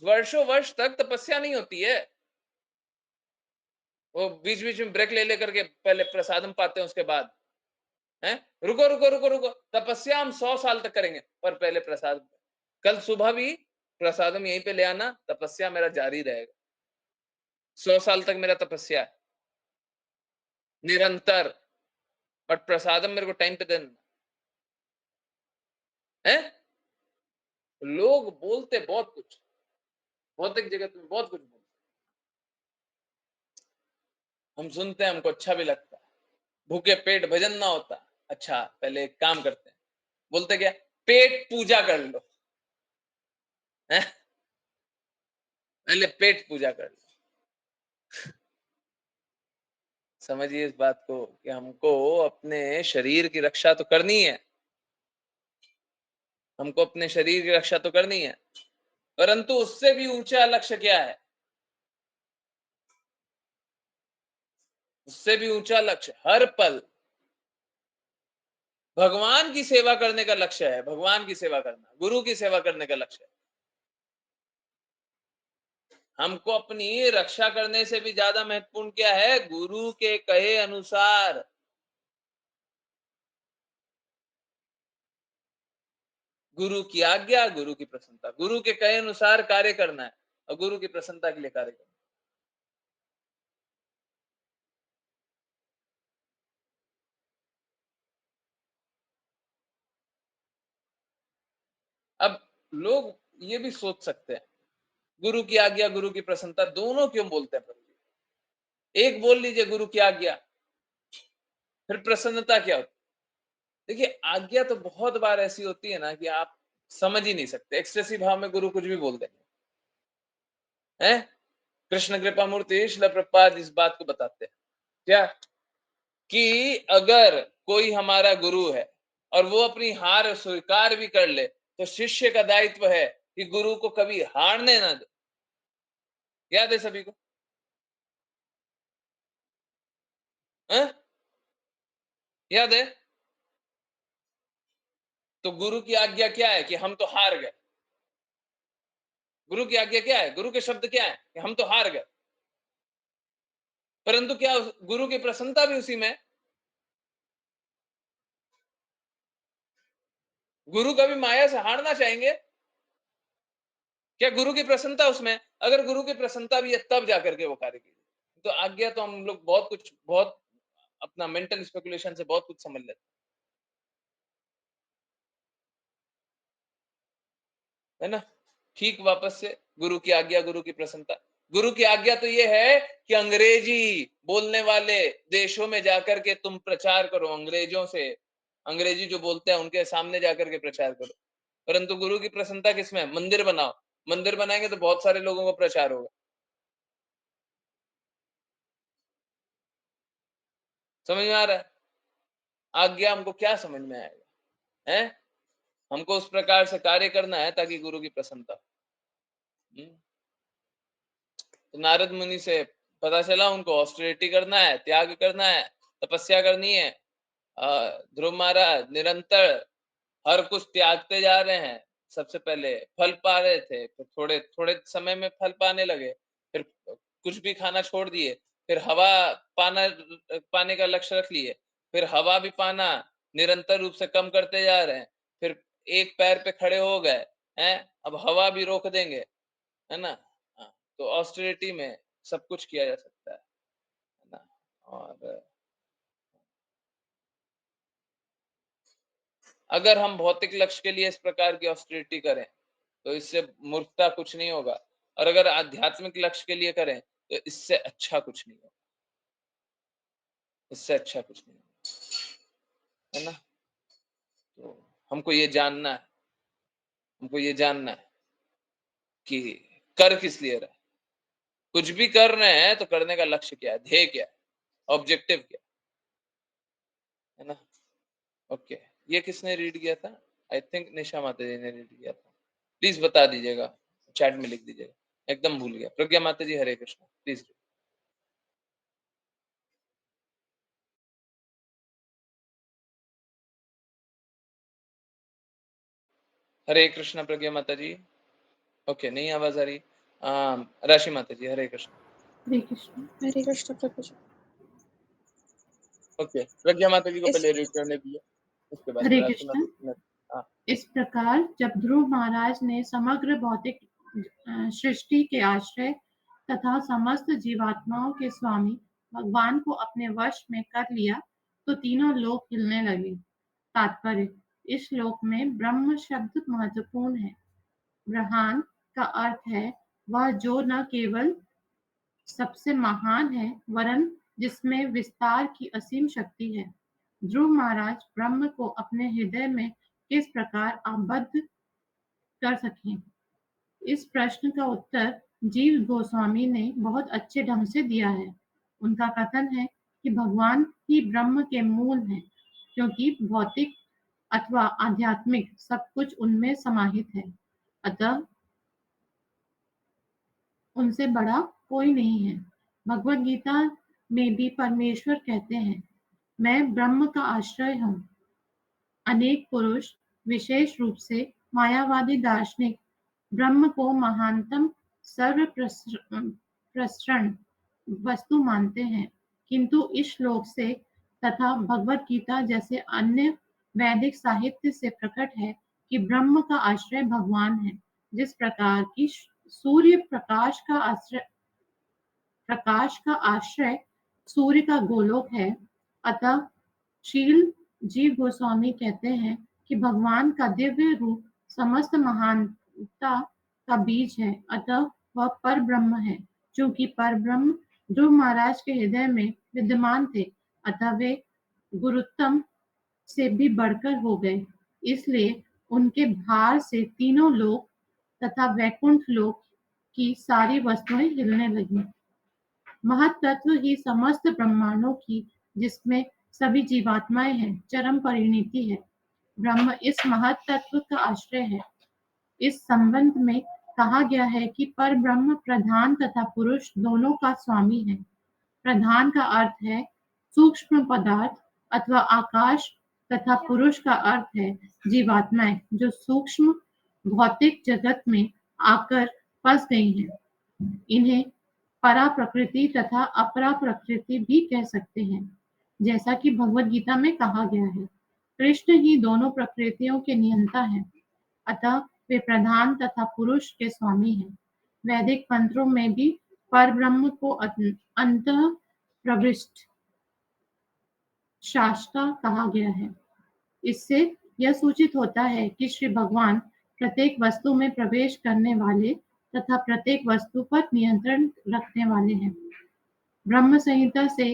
वर्षों वर्ष तक तपस्या नहीं होती है। वो बीच बीच में ब्रेक ले लेकर के पहले प्रसादम पाते हैं, उसके बाद हैं रुको रुको रुको रुको, तपस्या हम 100 साल तक करेंगे पर पहले प्रसाद। कल सुबह भी प्रसादम यहीं पे ले आना, तपस्या मेरा जारी रहेगा। 100 साल तक मेरा तपस्या है निरंतर, बट प्रसादम मेरे को टाइम पे देना है। लोग बोलते बहुत कुछ, भौतिक जगत में बहुत कुछ बोलते, हम सुनते हैं, हमको अच्छा भी लगता है। भूखे पेट भजन ना होता। अच्छा पहले एक काम करते हैं, बोलते क्या? पेट पूजा कर लो, है? पहले पेट पूजा कर लो। समझिए इस बात को कि हमको अपने शरीर की रक्षा तो करनी है, हमको अपने शरीर की रक्षा तो करनी है, परंतु उससे भी ऊंचा लक्ष्य क्या है? उससे भी ऊंचा लक्ष्य हर पल भगवान की सेवा करने का लक्ष्य है। भगवान की सेवा करना, गुरु की सेवा करने का लक्ष्य है। हमको अपनी रक्षा करने से भी ज्यादा महत्वपूर्ण क्या है? गुरु के कहे अनुसार, गुरु की आज्ञा, गुरु की प्रसन्नता, गुरु के कहे अनुसार कार्य करना है और गुरु की प्रसन्नता के लिए कार्य करना है। अब लोग ये भी सोच सकते हैं, गुरु की आज्ञा, गुरु की प्रसन्नता दोनों क्यों बोलते हैं प्रभु जी? एक बोल लीजिए गुरु की आज्ञा, फिर प्रसन्नता क्या होती? देखिए आज्ञा तो बहुत बार ऐसी होती है ना कि आप समझ ही नहीं सकते, एक्सेसिव भाव में गुरु कुछ भी बोल देंगे, हैं? कृष्ण कृपा मूर्ति श्रील प्रभुपाद इस बात को बताते हैं क्या, कि अगर कोई हमारा गुरु है और वो अपनी हार स्वीकार भी कर ले, तो शिष्य का दायित्व है कि गुरु को कभी हारने ना दे। याद है सभी को? हैं? याद है? तो गुरु की आज्ञा क्या है? कि हम तो हार गए। गुरु की आज्ञा क्या है? गुरु के शब्द क्या है? कि हम तो हार गए। परंतु क्या गुरु की प्रसन्नता भी उसी में? गुरु कभी माया से हारना चाहेंगे? क्या गुरु की प्रसन्नता उसमें? अगर गुरु की प्रसन्नता भी है तब जाकर के वो कार्य कीजिए। तो आज्ञा तो हम लोग बहुत कुछ, बहुत अपना मेंटल स्पेकुलेशन से बहुत कुछ समझ लेते है ना। ठीक वापस से गुरु की आज्ञा, गुरु की प्रसन्नता, गुरु की आज्ञा तो ये है कि अंग्रेजी बोलने वाले देशों में जाकर के तुम प्रचार करो, अंग्रेजों से, अंग्रेजी जो बोलते हैं उनके सामने जाकर के प्रचार करो। परंतु गुरु की प्रसन्नता किसमें है? मंदिर बनाओ, मंदिर बनाएंगे तो बहुत सारे लोगों को प्रचार होगा। समझ में आ रहा है? आज्ञा हमको क्या समझ में आएगा है? हमको उस प्रकार से कार्य करना है ताकि गुरु की प्रसन्नता। तो नारद मुनि से पता चला उनको ऑस्टेरिटी करना है, त्याग करना है, तपस्या करनी है। ध्रुव महाराज निरंतर हर कुछ त्यागते जा रहे हैं। सबसे पहले फल पा रहे थे, फिर थोड़े थोड़े समय में फल पाने लगे, फिर कुछ भी खाना छोड़ दिए, फिर हवा पाने का लक्ष्य रख लिए, फिर हवा भी पाना निरंतर रूप से कम करते जा रहे हैं, फिर एक पैर पे खड़े हो गए हैं, अब हवा भी रोक देंगे, है ना। तो ऑस्टेरिटी में सब कुछ किया जा सकता है ना। और अगर हम भौतिक लक्ष्य के लिए इस प्रकार की ऑस्टेरिटी करें तो इससे मूर्खता कुछ नहीं होगा, और अगर आध्यात्मिक लक्ष्य के लिए करें तो इससे अच्छा कुछ नहीं होगा, इससे अच्छा कुछ नहीं होगा, है ना। तो हमको ये जानना है, हमको ये जानना है कि कर किस लिए रहे, कुछ भी कर रहे हैं तो करने का लक्ष्य क्या है, ध्येय क्या है, ऑब्जेक्टिव क्या है ना। ओके, ये किसने रीड किया था? आई थिंक निशा माता जी ने रीड किया था। प्लीज बता दीजिएगा, चैट में लिख दीजिएगा, एकदम भूल गया। प्रज्ञा माता जी, हरे कृष्ण, प्लीज। हरे कृष्ण प्रज्ञा माता जी। ओके, नहीं आवाज आ रही। राशि माता जी, हरे कृष्ण। हरे कृष्ण। हरे कृष्ण प्रभु जी। ओके, प्रज्ञा माता जी को इस पहले रीड करने दिए, उसके बाद हरे राशि कृष्ण। माता जी। हाँ, इस प्रकार जब ध्रुव महाराज ने समग्र भौतिक सृष्टि के आश्रय तथा समस्त जीवात्माओं के स्वामी भगवान को अपने वश में कर लिया तो तीनों लोक हिलने लगे। तात्पर्य, इस श्लोक में ब्रह्म शब्द महत्वपूर्ण है। ब्रह्मांड का अर्थ है वह जो न केवल सबसे महान है वरन जिसमें विस्तार की असीम शक्ति है। ध्रुव महाराज ब्रह्म को अपने हृदय में किस प्रकार आबद्ध कर सकें, इस प्रश्न का उत्तर जीव गोस्वामी ने बहुत अच्छे ढंग से दिया है। उनका कथन है कि भगवान ही ब्रह्म के मूल हैं, क्योंकि भौतिक अथवा आध्यात्मिक सब कुछ उनमें समाहित है, अतः उनसे बड़ा कोई नहीं है। भगवत गीता में भी परमेश्वर कहते हैं, मैं ब्रह्म का आश्रय हूँ। अनेक पुरुष, विशेष रूप से मायावादी दार्शनिक, ब्रह्म को महानतम सर्वप्रसरण वस्तु मानते हैं, किंतु इस श्लोक से तथा भगवत गीता जैसे अन्य वैदिक साहित्य से प्रकट है कि ब्रह्म का आश्रय भगवान है। जिस प्रकार की सूर्य प्रकाश का आश्रय सूर्य का गोलोक है, अतः शील जीव गोस्वामी कहते हैं कि भगवान का दिव्य रूप समस्त महानता का बीज है, अतः वह पर ब्रह्म है। चूंकि पर ब्रह्म ध्रुव महाराज के हृदय में विद्यमान थे, अतः वे गुरुत्तम से भी बढ़कर हो गए, इसलिए उनके भार से तीनों लोक तथा वैकुंठ लोक की सारी वस्तुएं हिलने लगी। महत्तत्व ही समस्त ब्रह्मांडों की, जिसमें सभी जीवात्माएं हैं, चरम परिणति है। ब्रह्म इस महत्तत्व का आश्रय है। इस संबंध में कहा गया है कि पर ब्रह्म प्रधान तथा पुरुष दोनों का स्वामी है। प्रधान का अर्थ है सूक्ष्म पदार्थ अथवा आकाश तथा पुरुष का अर्थ है जीवात्माएं, जो सूक्ष्म भौतिक जगत में आकर फंस गई हैं। इन्हें परा प्रकृति तथा अपरा प्रकृति भी कह सकते हैं, जैसा कि भगवत गीता में कहा गया है। कृष्ण ही दोनों प्रकृतियों के नियंता हैं, अतः वे प्रधान तथा पुरुष के स्वामी हैं। वैदिक मंत्रों में भी परब्रह्म को अंतः प्रविष्ट शास्ता कहा गया है। इससे यह सूचित होता है कि श्री भगवान प्रत्येक वस्तु में प्रवेश करने वाले तथा प्रत्येक वस्तु पर नियंत्रण रखने वाले हैं। ब्रह्म संहिता से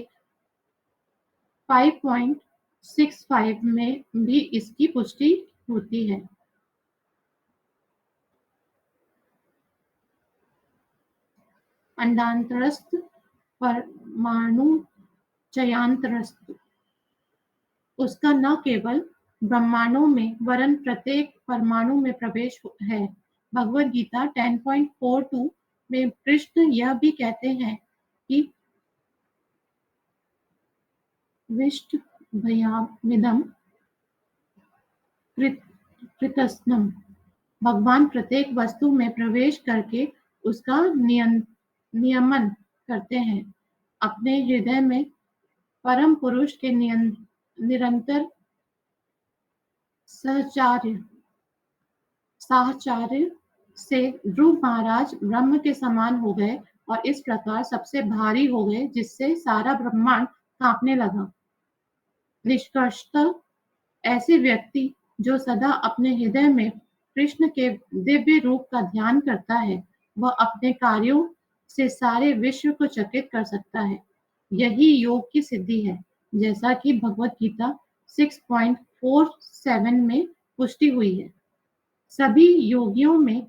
5.65 में भी इसकी पुष्टि होती है। अंडांतरस्थ परमाणु चयांतरस्थ उसका न केवल ब्रह्मांडों में वरन प्रत्येक परमाणु में प्रवेश है। भगवद गीता 10.42 में कृष्ण यह भी कहते हैं कि विष्ट भयामिदम कृतस्नम। भगवान प्रत्येक वस्तु में प्रवेश करके उसका नियमन करते हैं। अपने हृदय में परम पुरुष के निरंतर साहचर्य से ध्रुव महाराज ब्रह्म के समान हो गए और इस प्रकार सबसे भारी हो गए जिससे सारा ब्रह्मांड कांपने लगा। निष्कर्षतः ऐसे व्यक्ति जो सदा अपने हृदय में कृष्ण के दिव्य रूप का ध्यान करता है वह अपने कार्यों से सारे विश्व को चकित कर सकता है। यही योग की सिद्धि है, जैसा कि भगवद गीता 6.47 में पुष्टि हुई है। सभी योगियों में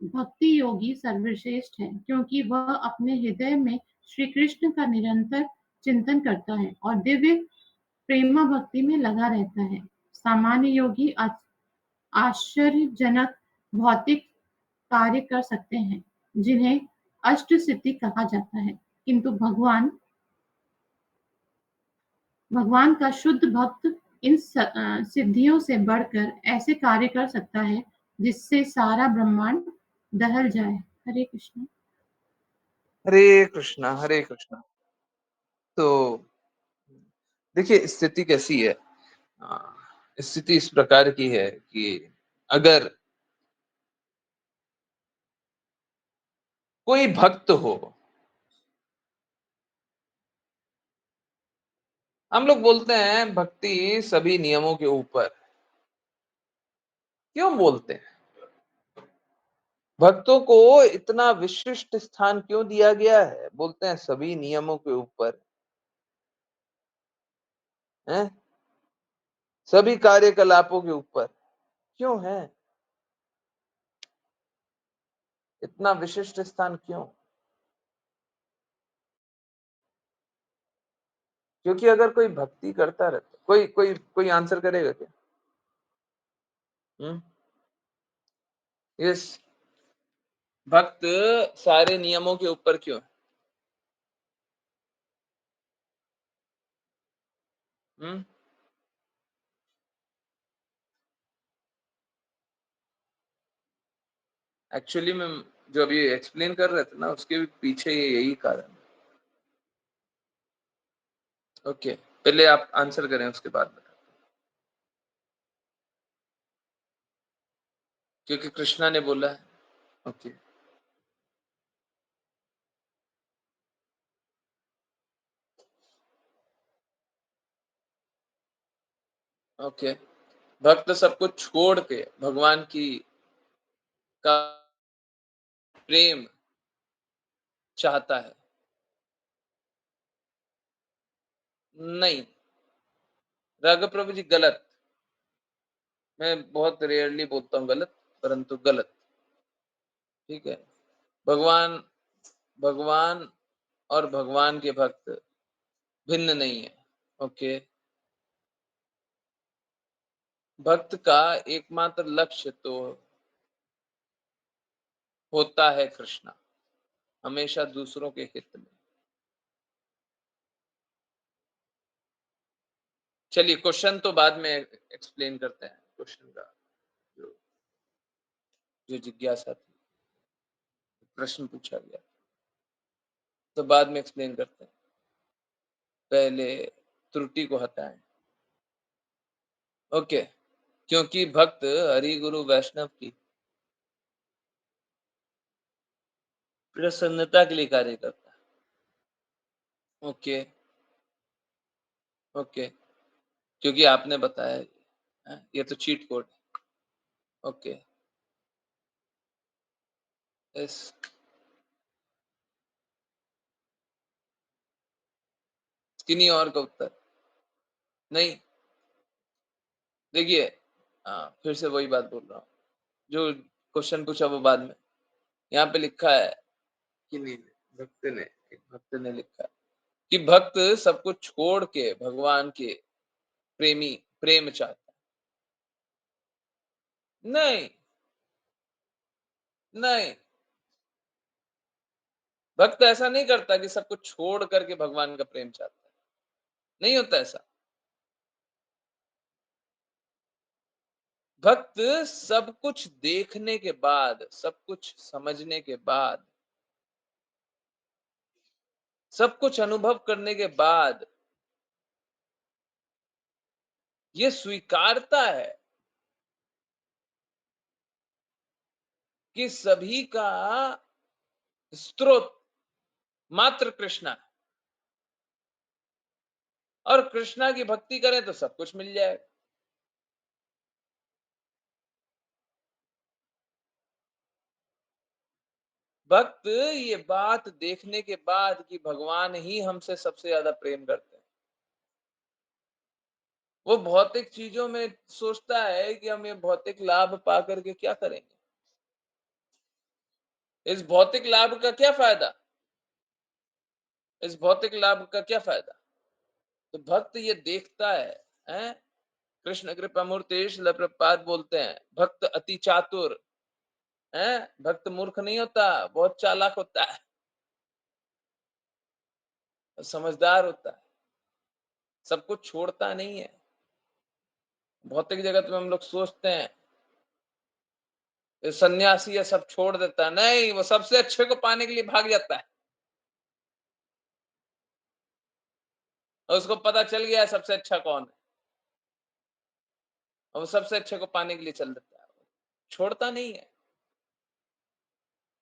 भक्ति योगी सर्वश्रेष्ठ है, क्योंकि वह अपने हृदय में श्री कृष्ण का निरंतर चिंतन करता है और दिव्य प्रेमा भक्ति में लगा रहता है। सामान्य योगी आश्चर्यजनक भौतिक कार्य कर सकते हैं जिन्हें अष्ट सिद्धि कहा जाता है, किंतु भगवान का शुद्ध भक्त इन सिद्धियों से बढ़कर ऐसे कार्य कर सकता है जिससे सारा ब्रह्मांड दहल जाए। हरे कृष्ण। हरे कृष्णा हरे कृष्णा। तो देखिए स्थिति कैसी है। स्थिति इस प्रकार की है कि अगर कोई भक्त हो, हम लोग बोलते हैं भक्ति सभी नियमों के ऊपर। क्यों बोलते हैं? भक्तों को इतना विशिष्ट स्थान क्यों दिया गया है? बोलते हैं सभी नियमों के ऊपर है, सभी कार्यकलापों के ऊपर। क्यों है इतना विशिष्ट स्थान? क्यों? क्योंकि अगर कोई भक्ति करता रहता, कोई कोई कोई आंसर करेगा क्या? यस, भक्त सारे नियमों के ऊपर क्यों है? एक्चुअली मैं जो अभी एक्सप्लेन कर रहे थे ना, उसके पीछे यही कारण। ओके, पहले आप आंसर करें, उसके बाद बता। क्योंकि कृष्णा ने बोला है। ओके ओके, भक्त सब कुछ छोड़ के भगवान की का प्रेम चाहता है। नहीं, राघव प्रभु जी गलत। मैं बहुत रेयरली बोलता हूँ गलत, परंतु गलत। ठीक है, भगवान भगवान और भगवान के भक्त भिन्न नहीं है। ओके, भक्त का एकमात्र लक्ष्य तो होता है कृष्णा, हमेशा दूसरों के हित में। चलिए क्वेश्चन तो बाद में एक्सप्लेन करते हैं। क्वेश्चन का जो जिज्ञासा थी, प्रश्न पूछा गया, तो बाद में एक्सप्लेन करते हैं। पहले त्रुटि को हटाएं। ओके, क्योंकि भक्त हरि गुरु वैष्णव की प्रसन्नता के लिए कार्य करता है। ओके ओके, क्योंकि आपने बताया ये तो चीट कोड है। ओके यस, किन्हीं और का उत्तर नहीं। देखिए, फिर से वही बात बोल रहा हूँ, जो क्वेश्चन पूछा वो बाद में। यहाँ पे लिखा है किन्हीं ने, एक भक्त ने लिखा है कि भक्त सब कुछ छोड़ के भगवान के प्रेम चाहता है। नहीं, नहीं, भक्त ऐसा नहीं करता कि सब कुछ छोड़ करके भगवान का प्रेम चाहता है, नहीं होता ऐसा। भक्त सब कुछ देखने के बाद, सब कुछ समझने के बाद, सब कुछ अनुभव करने के बाद ये स्वीकारता है कि सभी का स्रोत मात्र कृष्णा है, और कृष्णा की भक्ति करें तो सब कुछ मिल जाएगा। भक्त ये बात देखने के बाद कि भगवान ही हमसे सबसे ज्यादा प्रेम करते हैं, वो भौतिक चीजों में सोचता है कि हम ये भौतिक लाभ पा करके क्या करेंगे, इस भौतिक लाभ का क्या फायदा, इस भौतिक लाभ का क्या फायदा। तो भक्त ये देखता है, हैं? कृष्ण कृपा मूर्ति श्रील प्रभुपाद बोलते हैं, भक्त अति चातुर है। भक्त मूर्ख नहीं होता, बहुत चालाक होता है, समझदार होता है, सब कुछ छोड़ता नहीं है। भौतिक जगत में हम लोग सोचते हैं ये सन्यासी है सब छोड़ देता है, नहीं, वो सबसे अच्छे को पाने के लिए भाग जाता है, और उसको पता चल गया है सबसे अच्छा कौन है, और वो सबसे अच्छे को पाने के लिए चल देता है, छोड़ता नहीं है।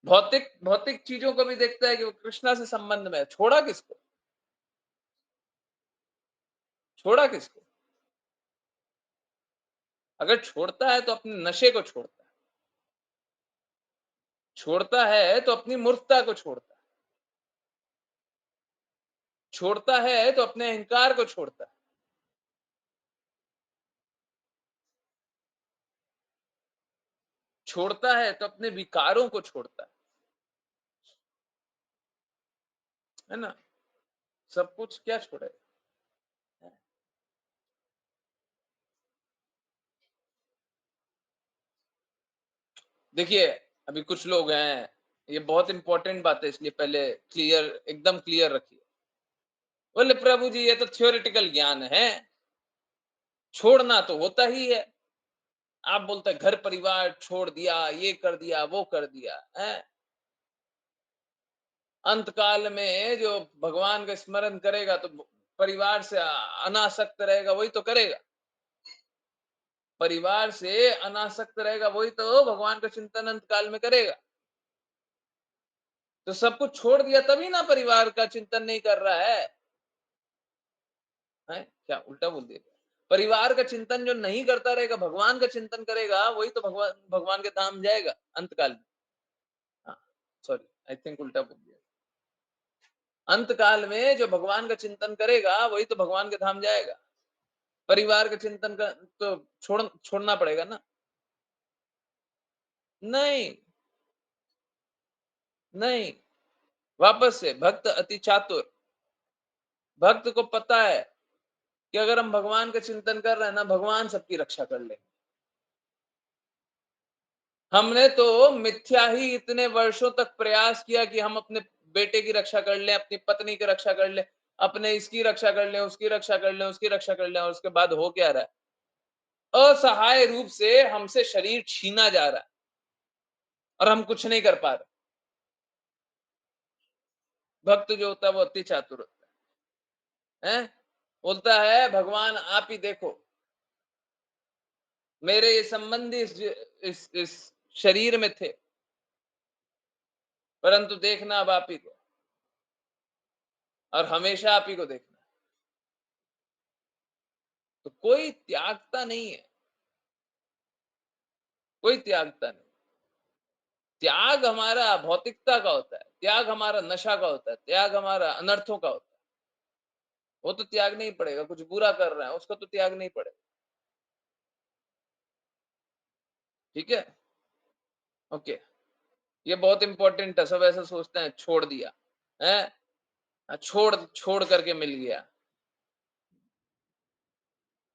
भौतिक भौतिक चीजों को भी देखता है कि वो कृष्णा से संबंध में है, छोड़ा किसको, छोड़ा किसको। अगर छोड़ता है तो अपने नशे को छोड़ता है, छोड़ता है तो अपनी मूर्खता को छोड़ता है, छोड़ता है तो अपने अहंकार को छोड़ता है, छोड़ता है तो अपने विकारों को छोड़ता है ना। सब कुछ क्या छोड़े। देखिए, अभी कुछ लोग हैं, ये बहुत इंपॉर्टेंट बात है, इसलिए पहले क्लियर, एकदम क्लियर रखिए। बोले प्रभु जी ये तो थियोरिटिकल ज्ञान है, छोड़ना तो होता ही है। आप बोलते घर परिवार छोड़ दिया, ये कर दिया, वो कर दिया है। अंत काल में जो भगवान का स्मरण करेगा तो परिवार से अनासक्त रहेगा, वही तो करेगा। परिवार से अनासक्त रहेगा, वही तो भगवान का चिंतन अंत काल में करेगा। तो सब कुछ छोड़ दिया तभी ना परिवार का चिंतन नहीं कर रहा है क्या उल्टा बोल दिया। परिवार का चिंतन जो नहीं करता रहेगा, भगवान का चिंतन करेगा, वही तो भगवान भगवान के धाम जाएगा अंत काल में। हाँ, सॉरी, आई थिंक उल्टा बोल दिया। अंत काल में जो भगवान का चिंतन करेगा, वही तो भगवान के धाम जाएगा। परिवार का चिंतन का तो छोड़ना पड़ेगा ना। नहीं, नहीं, वापस से भक्त अति चातुर। भक्त को पता है कि अगर हम भगवान का चिंतन कर रहे हैं ना, भगवान सबकी रक्षा कर लेंगे। हमने तो मिथ्या ही इतने वर्षों तक प्रयास किया कि हम अपने बेटे की रक्षा कर लें, अपनी पत्नी की रक्षा कर लें, अपने इसकी रक्षा कर लें, उसकी रक्षा कर लें, उसकी रक्षा कर लें, और उसके बाद हो क्या रहा है, असहाय रूप से हमसे शरीर छीना जा रहा है और हम कुछ नहीं कर पा रहे। भक्त जो होता है वो अति चातुर होता है, बोलता है भगवान आप ही देखो, मेरे ये संबंधी इस शरीर में थे, परंतु देखना अब आप ही को, और हमेशा आप ही को देखना। तो कोई त्यागता नहीं है, कोई त्यागता नहीं। त्याग हमारा भौतिकता का होता है, त्याग हमारा नशा का होता है, त्याग हमारा अनर्थों का होता है। वो तो त्याग नहीं पड़ेगा, कुछ बुरा कर रहा है उसका तो त्याग नहीं पड़ेगा। ठीक है, ओके। ये बहुत इंपॉर्टेंट है, सब ऐसा सोचते हैं छोड़ दिया है, छोड़ छोड़ करके मिल गया,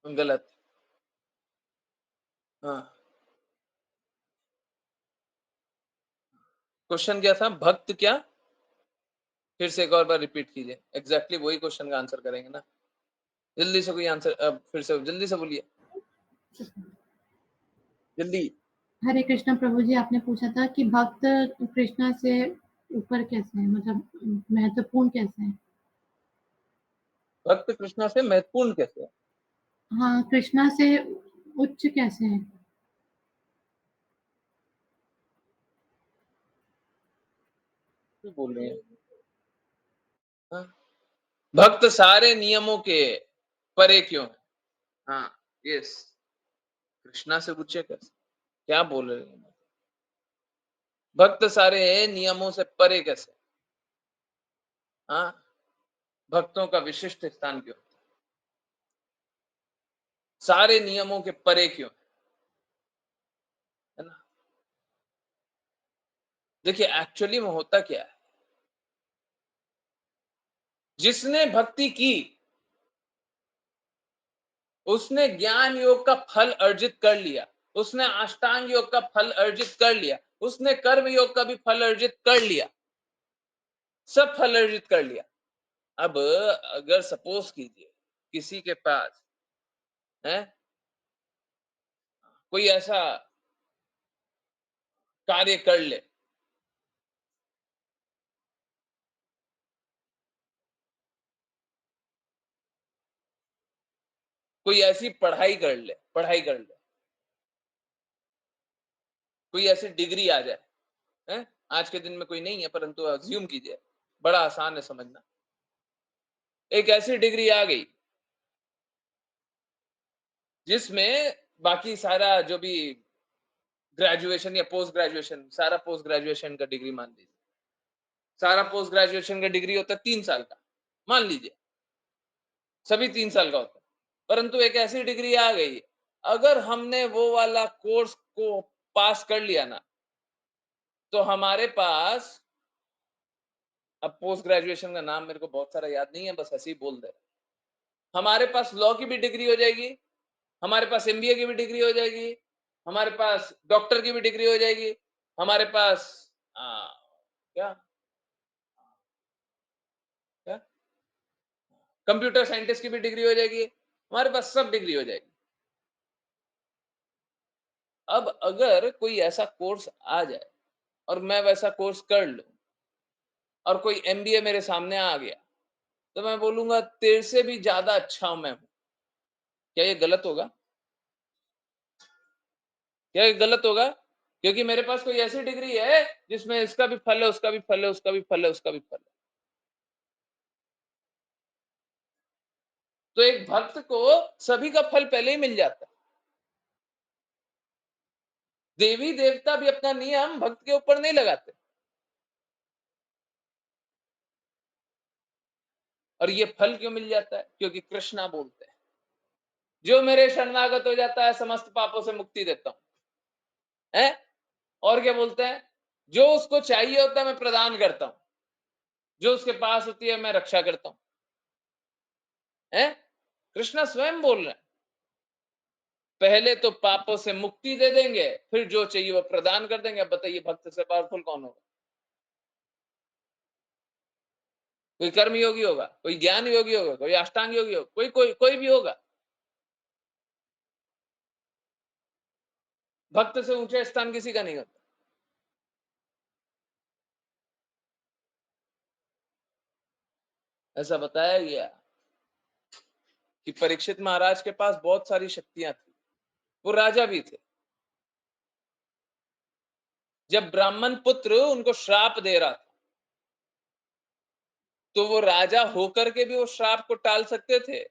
गलत। हाँ, क्वेश्चन क्या था? भक्त क्या? फिर से एक और बार रिपीट कीजिए, एग्जैक्टली वही क्वेश्चन का आंसर करेंगे ना। जल्दी से कोई आंसर, फिर से जल्दी से बोलिए, जल्दी। हरे कृष्णा प्रभु जी, आपने पूछा था कि भक्त कृष्णा से ऊपर कैसे हैं, मतलब महत्वपूर्ण कैसे हैं? भक्त कृष्णा से महत्वपूर्ण कैसे है? हाँ, कृष्णा से उच्च कैसे हैं? क्यों बोल रहे हैं? हाँ? भक्त सारे नियमों के परे क्यों है? हाँ, यस। कृष्णा से पूछे कैसे? क्या बोल रहे हैं? भक्त सारे नियमों से परे कैसे? हाँ, भक्तों का विशिष्ट स्थान क्यों? सारे नियमों के परे क्यों? है ना? देखिए, एक्चुअली में होता क्या है, जिसने भक्ति की उसने ज्ञान योग का फल अर्जित कर लिया, उसने अष्टांग योग का फल अर्जित कर लिया, उसने कर्म योग का भी फल अर्जित कर लिया, सब फल अर्जित कर लिया। अब अगर सपोज कीजिए किसी के पास है कोई ऐसा कार्य कर ले, कोई ऐसी पढ़ाई कर ले, कोई ऐसी डिग्री आ जाए, है? आज के दिन में कोई नहीं है, परंतु अज्यूम कीजिए, बड़ा आसान है समझना। एक ऐसी डिग्री आ गई जिसमें बाकी सारा जो भी ग्रेजुएशन या पोस्ट ग्रेजुएशन, सारा पोस्ट ग्रेजुएशन का डिग्री मान लीजिए, सारा पोस्ट ग्रेजुएशन का डिग्री होता है 3 साल का, मान लीजिए सभी 3 साल का होता है, परंतु एक ऐसी डिग्री आ गई, अगर हमने वो वाला कोर्स को पास कर लिया ना, तो हमारे पास, अब पोस्ट ग्रेजुएशन का नाम मेरे को बहुत सारा याद नहीं है, बस ऐसे ही बोल दे, हमारे पास लॉ की भी डिग्री हो जाएगी, हमारे पास एमबीए की भी डिग्री हो जाएगी, हमारे पास डॉक्टर की भी डिग्री हो जाएगी, हमारे पास क्या क्या कंप्यूटर साइंटिस्ट की भी डिग्री हो जाएगी, हमारे पास सब डिग्री हो जाएगी। अब अगर कोई ऐसा कोर्स आ जाए और मैं वैसा कोर्स कर लूं और कोई एमबीए मेरे सामने आ गया, तो मैं बोलूंगा तेरे से भी ज्यादा अच्छा मैं हूं। क्या ये गलत होगा? क्या ये गलत होगा? क्योंकि मेरे पास कोई ऐसी डिग्री है जिसमें इसका भी फल है, उसका भी फल है, उसका भी फल है, उसका भी फल है। तो एक भक्त को सभी का फल पहले ही मिल जाता है। देवी देवता भी अपना नियम भक्त के ऊपर नहीं लगाते, और ये फल क्यों मिल जाता है? क्योंकि कृष्णा बोलते हैं, जो मेरे शरणागत हो जाता है समस्त पापों से मुक्ति देता हूं, है? और क्या बोलते हैं? जो उसको चाहिए होता है मैं प्रदान करता हूं, जो उसके पास होती है मैं रक्षा करता हूं, है? कृष्णा स्वयं बोल रहे हैं, पहले तो पापों से मुक्ति दे देंगे, फिर जो चाहिए वो प्रदान कर देंगे। अब बताइए भक्त से पावरफुल कौन होगा? कोई कर्म योगी होगा, कोई ज्ञान योगी होगा, कोई अष्टांग योगी होगा, कोई कोई कोई भी होगा। भक्त से ऊंचा स्थान किसी का नहीं होता। ऐसा बताया गया कि परीक्षित महाराज के पास बहुत सारी शक्तियां थी, वो राजा भी थे। जब ब्राह्मण पुत्र उनको श्राप दे रहा था, तो वो राजा होकर के भी वो श्राप को टाल सकते थे,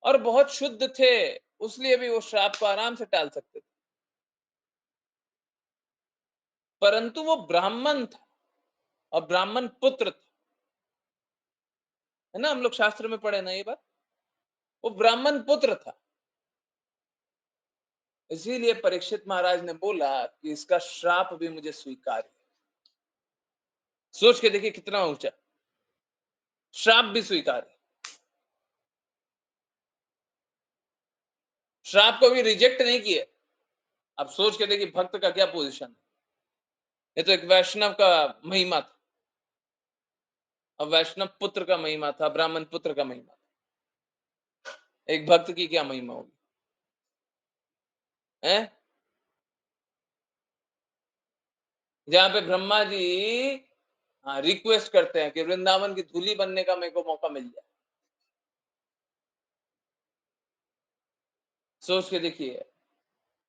और बहुत शुद्ध थे, उसलिए भी वो श्राप को आराम से टाल सकते थे। परंतु वो ब्राह्मण था और ब्राह्मण पुत्र था, है ना? हम लोग शास्त्र में पढ़े ना ये बात। वो ब्राह्मण पुत्र था, इसीलिए परीक्षित महाराज ने बोला कि इसका श्राप भी मुझे स्वीकार है। सोच के देखिए कितना ऊंचा, श्राप भी स्वीकार है। श्राप को भी रिजेक्ट नहीं किए। अब सोच के देखिए भक्त का क्या पोजीशन है। ये तो एक वैष्णव का महिमा था, और वैष्णव पुत्र का महिमा था, ब्राह्मण पुत्र का महिमा था। एक भक्त की क्या महिमा होगी, हैं? जहां पे ब्रह्मा जी रिक्वेस्ट करते हैं कि वृंदावन की धूली बनने का मेरे को मौका मिल जाए। सोच के देखिए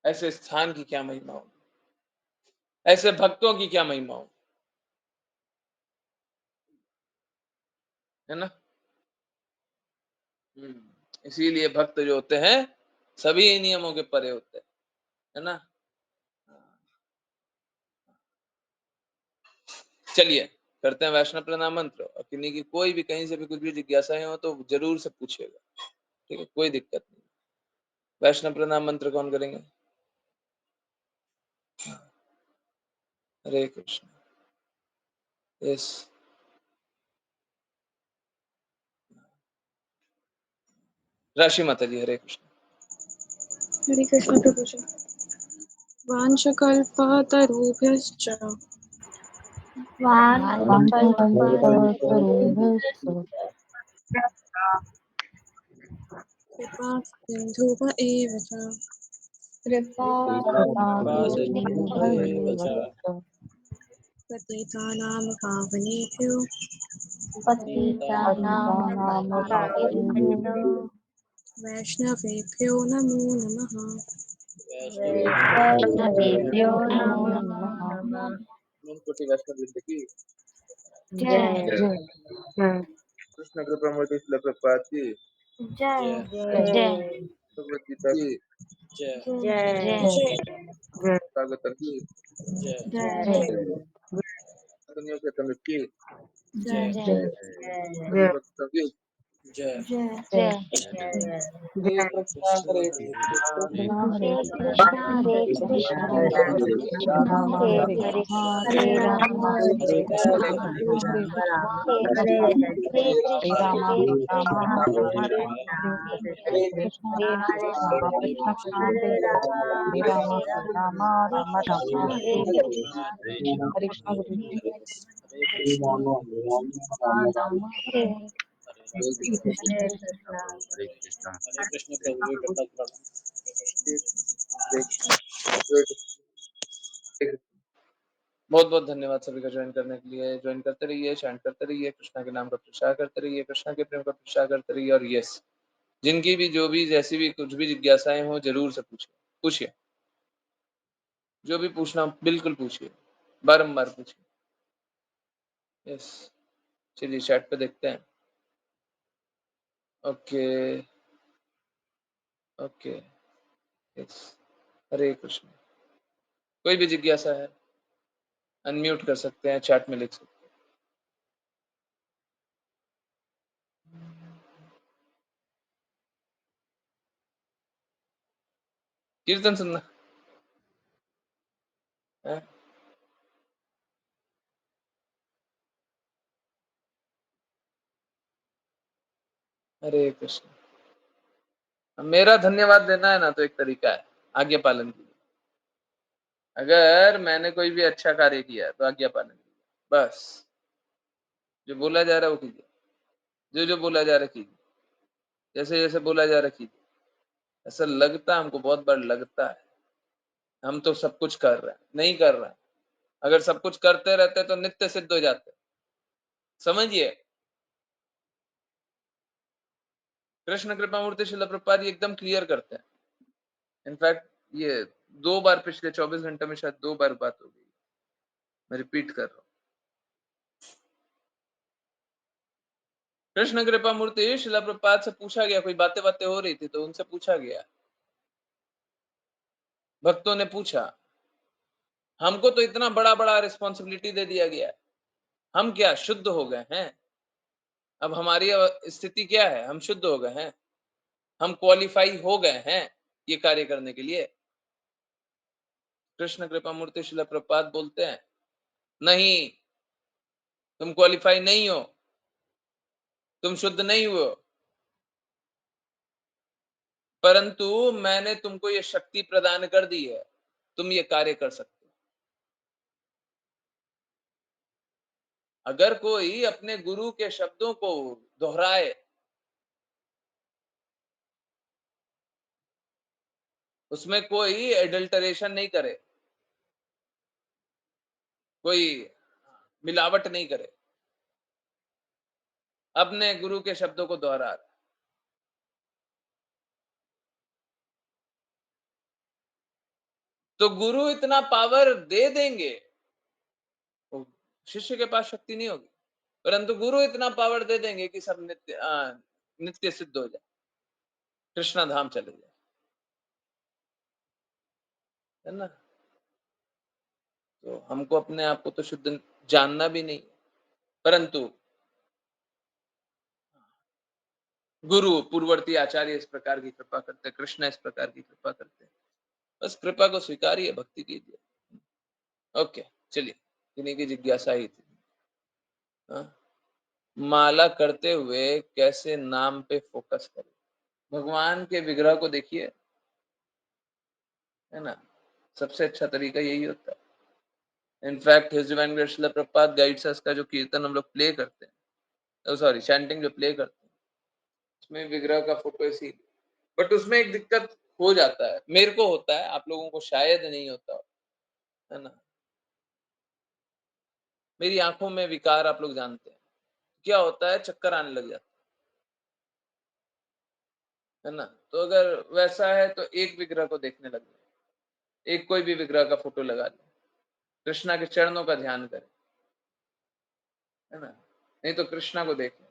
ऐसे स्थान की क्या महिमा होगी, ऐसे भक्तों की क्या महिमा होगी, है ना? इसीलिए भक्त जो होते हैं सभी नियमों के परे होते हैं, है ना? चलिए करते हैं वैष्णव प्रणाम मंत्र, और किन्हीं की कोई भी कहीं से भी कुछ भी जिज्ञासाएं हो तो जरूर से पूछिएगा, ठीक है? कोई दिक्कत नहीं। वैष्णव प्रणाम मंत्र कौन करेंगे? हरे कृष्ण। यस, राशि माता जी। हरे कृष्ण। हरे कृष्ण प्रभु जी। वाञ्छकल्पतरुभ्यश्च वाञ्छाकल्पतरुभ्यश्च कृपा सिन्धुव एव च कृपासिन्धुभैव च पतितानां पावनेभ्यो पतितानां पावनेभ्यो वैष्णवेभ्यो नमो नमः। वैष्णवेभ्यो नमो नमः। कोटि वैष्णव वृंद की जय जय जय कृष्ण कृपा मूर्ति शिला प्रपात की जय भगवत गीता की जय जय जय भागवतम की जय दुनिया के तमिल की जय जय सभी भक्तों की जय हरे कृष्णा हरे कृष्ण हरे हरे कृष्ण कृष्णा हरे कृष्ण कृष्णा कृष्ण कृष्ण राम हरे हरे हरे हरे राम हरे राम राम हरे हरे कृष्ण हरे हरे कृष्ण राम हरे राम कृष्ण हरे हरे हरे कृष्ण हरे कृष्ण कृष्ण हरे हरे राम राम राम राम कृष्ण हरे हरे कृष्ण हरे कृष्ण गुरु जी हरे बहुत बहुत धन्यवाद सभी का ज्वाइन करने के लिए। ज्वाइन करते रहिए, चैंट करते रहिए, कृष्णा के नाम का प्रचार करते रहिए, कृष्णा के प्रेम का प्रचार करते रहिए। और यस, जिनकी भी जो भी जैसी भी कुछ भी जिज्ञासाएं हो जरूर से पूछिए, जो भी पूछना बिल्कुल पूछिए, बारंबार पूछिए। यस, चलिए चैट पे देखते हैं। ओके ओके, यस, हरे कृष्ण। कोई भी जिज्ञासा है अनम्यूट कर सकते हैं, चैट में लिख सकते हैं। कीर्तन सुनना है? हरे कृष्ण। मेरा धन्यवाद देना है ना तो एक तरीका है आज्ञा पालन कीजिए। अगर मैंने कोई भी अच्छा कार्य किया तो आज्ञा पालन कीजिए, बस। जो बोला जा रहा है वो कीजिए, जो जो बोला जा रहा है कीजिए, जैसे जैसे बोला जा रहा है कीजिए। ऐसा लगता है हमको, बहुत बार लगता है हम तो सब कुछ कर रहे हैं, नहीं कर रहे हैं। अगर सब कुछ करते रहते तो नित्य सिद्ध हो जाते। समझिए, कृष्ण कृपा मूर्ति श्रील प्रभुपाद जी एकदम क्लियर करते हैं। इनफैक्ट ये 2 बार पिछले 24 घंटे में शायद 2 बार बात हो गई, मैं रिपीट कर रहा हूँ। कृष्ण कृपा मूर्ति श्रील प्रभुपाद से पूछा गया, कोई बातें बातें हो रही थी तो उनसे पूछा गया, भक्तों ने पूछा हमको तो इतना बड़ा बड़ा रिस्पॉन्सिबिलिटी दे दिया गया है, हम क्या शुद्ध हो गए हैं? अब हमारी स्थिति क्या है? हम शुद्ध हो गए हैं, हम क्वालिफाई हो गए हैं ये कार्य करने के लिए। कृष्ण कृपा मूर्ति श्रील प्रभुपाद बोलते हैं, नहीं, तुम क्वालिफाई नहीं हो, तुम शुद्ध नहीं हुए हो, परंतु मैंने तुमको ये शक्ति प्रदान कर दी है, तुम ये कार्य कर सकते हो। अगर कोई अपने गुरु के शब्दों को दोहराए, उसमें कोई एडल्टरेशन नहीं करे, कोई मिलावट नहीं करे, अपने गुरु के शब्दों को दोहरा, तो गुरु इतना पावर दे देंगे, शिष्य के पास शक्ति नहीं होगी, परंतु गुरु इतना पावर दे देंगे कि सब नित्य सिद्ध हो जाए, कृष्णा धाम चले जाए, है ना। तो हमको अपने आप को तो शुद्ध जानना भी नहीं, परंतु गुरु पूर्ववर्ती आचार्य इस प्रकार की कृपा करते, कृष्ण इस प्रकार की कृपा करते, बस कृपा को स्वीकारिए, भक्ति कीजिए। ओके, चलिए, इन्हीं की जिज्ञासा ही थी। माला करते हुए कैसे नाम पे फोकस करें? भगवान के विग्रह को देखिए, है ना, सबसे अच्छा तरीका यही होता है। In fact his divine grace Srila Prabhupada guides अस का जो कीर्तन हम लोग प्ले करते हैं, सॉरी चैंटिंग जो प्ले करते हैं, उसमें विग्रह का फोटो इसी, बट उसमें एक दिक्कत हो जाता है, मेरे को होता है, आप लोगों को शायद नहीं होता, है ना। मेरी आंखों में विकार आप लोग जानते हैं, क्या होता है, चक्कर आने लग जाता है ना। तो अगर वैसा है तो एक विग्रह को देखने लग जाए, एक कोई भी विग्रह का फोटो लगा ले, कृष्णा के चरणों का ध्यान करें, है ना, नहीं तो कृष्णा को देखें।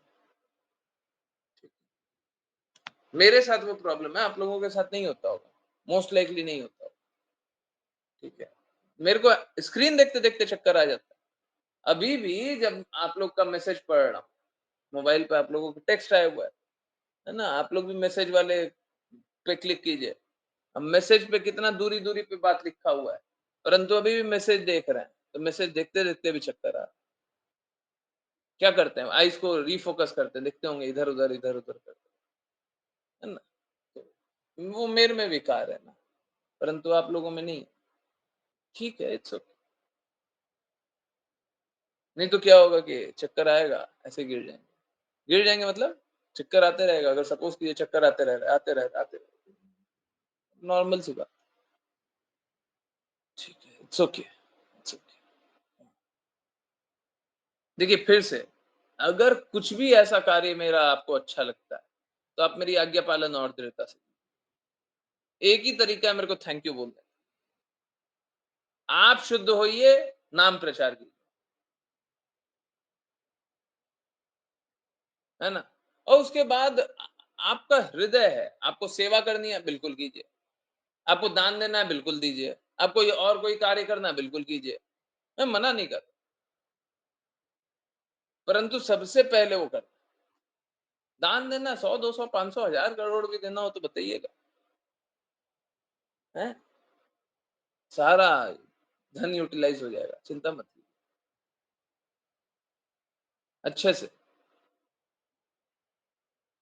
मेरे साथ वो प्रॉब्लम है, आप लोगों के साथ नहीं होता होगा, मोस्ट लाइकली नहीं होता होगा, ठीक है। मेरे को स्क्रीन देखते देखते चक्कर आ जाता है। अभी भी जब आप लोग का मैसेज पढ़ रहा हूँ, मोबाइल पे आप लोगों को टेक्स्ट आया हुआ है ना, आप लोग भी मैसेज वाले पे क्लिक कीजिए। अब मैसेज पे कितना दूरी दूरी पे बात लिखा हुआ है, परंतु अभी भी मैसेज देख रहे हैं, तो मैसेज देखते देखते भी चक्कर आ रहा है। क्या करते हैं, आईज को रीफोकस करते हैं, देखते होंगे इधर उधर करते, है ना। तो वो मेरे में विकार है ना, परंतु आप लोगों में नहीं। ठीक है, इट्स ओके। नहीं तो क्या होगा कि चक्कर आएगा, ऐसे गिर जाएंगे मतलब चक्कर आते रहेगा। अगर सपोज कीजिए चक्कर आते रहे आते रहे, नॉर्मल सी बात, ठीक है, इट्स ओके, इट्स ओके। देखिए फिर से, अगर कुछ भी ऐसा कार्य मेरा आपको अच्छा लगता है, तो आप मेरी आज्ञा पालन और दृढ़ता से, एक ही तरीका है मेरे को थैंक यू बोलने, आप शुद्ध होइए, नाम प्रचार कीजिए, है ना। और उसके बाद आपका हृदय है, आपको सेवा करनी है, बिल्कुल कीजिए, आपको दान देना है, बिल्कुल दीजिए, आपको और कोई कार्य करना है, बिल्कुल कीजिए, मैं मना नहीं करता, परंतु सबसे पहले वो कर, दान देना 100 200 500 1000 करोड़ भी देना हो तो बताइएगा, है, सारा धन यूटिलाइज हो जाएगा, चिंता मत कीजिए, अच्छे से।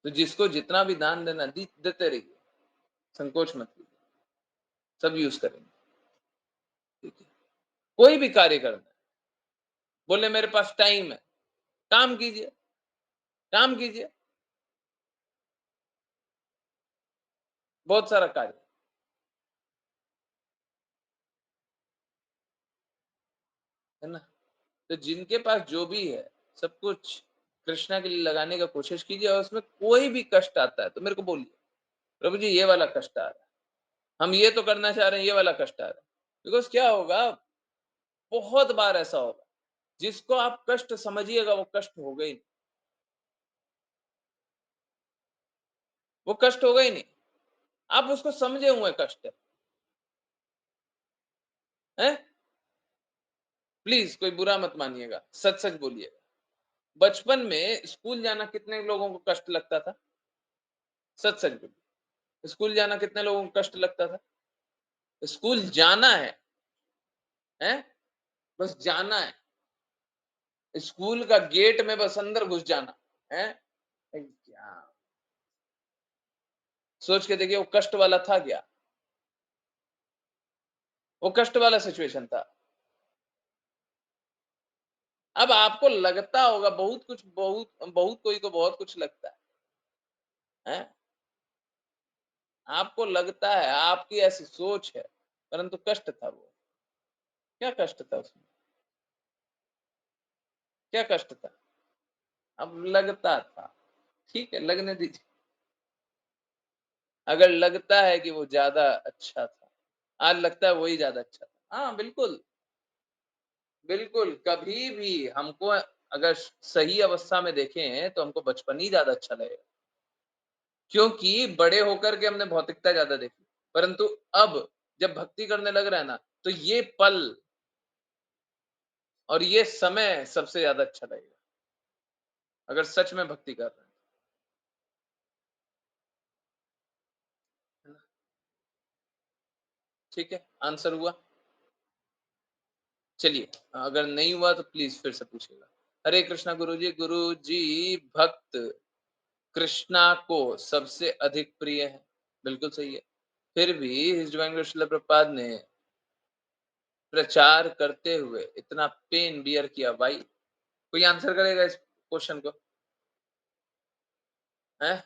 तो जिसको जितना भी दान देना देते रहिए, संकोच मत कीजिए, सब यूज करेंगे, ठीक है। कोई भी कार्य करना है, बोले मेरे पास टाइम है, काम कीजिए, काम कीजिए, बहुत सारा कार्य, है ना। तो जिनके पास जो भी है, सब कुछ कृष्णा के लिए लगाने का कोशिश कीजिए, और उसमें कोई भी कष्ट आता है तो मेरे को बोलिए, प्रभु जी ये वाला कष्ट आ रहा है, हम ये तो करना चाह रहे हैं, ये वाला कष्ट आ रहा है। बिकॉज क्या होगा, बहुत बार ऐसा होगा, जिसको आप कष्ट समझिएगा वो कष्ट होगा ही नहीं, वो कष्ट होगा ही नहीं, आप उसको समझे हुए कष्ट है, हैं? प्लीज कोई बुरा मत मानिएगा, सच सच बोलिएगा। बचपन में स्कूल जाना कितने लोगों को कष्ट लगता था? सच सच बोलिए, स्कूल जाना कितने लोगों को कष्ट लगता था? स्कूल जाना है? बस जाना है, स्कूल का गेट में बस अंदर घुस जाना है। क्या सोच के देखिए, वो कष्ट वाला था क्या? वो कष्ट वाला सिचुएशन था। अब आपको लगता होगा बहुत कुछ, बहुत बहुत कोई को बहुत कुछ लगता है? आपको लगता है, आपकी ऐसी सोच है, परंतु कष्ट था वो। क्या कष्ट था उसमें? क्या कष्ट था? अब लगता था, ठीक है, लगने दीजिए। अगर लगता है कि वो ज्यादा अच्छा था, आज लगता है वही ज्यादा अच्छा था, हाँ बिल्कुल बिल्कुल। कभी भी हमको अगर सही अवस्था में देखें तो हमको बचपन ही ज्यादा अच्छा लगेगा, क्योंकि बड़े होकर के हमने भौतिकता ज्यादा देखी। परंतु अब जब भक्ति करने लग रहा है ना, तो ये पल और ये समय सबसे ज्यादा अच्छा लगेगा, अगर सच में भक्ति कर रहे हैं। ठीक है, आंसर हुआ? चलिए, अगर नहीं हुआ तो प्लीज फिर से पूछिएगा। हरे कृष्णा गुरुजी। गुरुजी, भक्त कृष्णा को सबसे अधिक प्रिय है, बिल्कुल सही है। फिर भी हिज डिवाइन ग्रेस शिला प्रभुपाद ने प्रचार करते हुए इतना पेन बियर किया। भाई कोई आंसर करेगा इस क्वेश्चन को? है?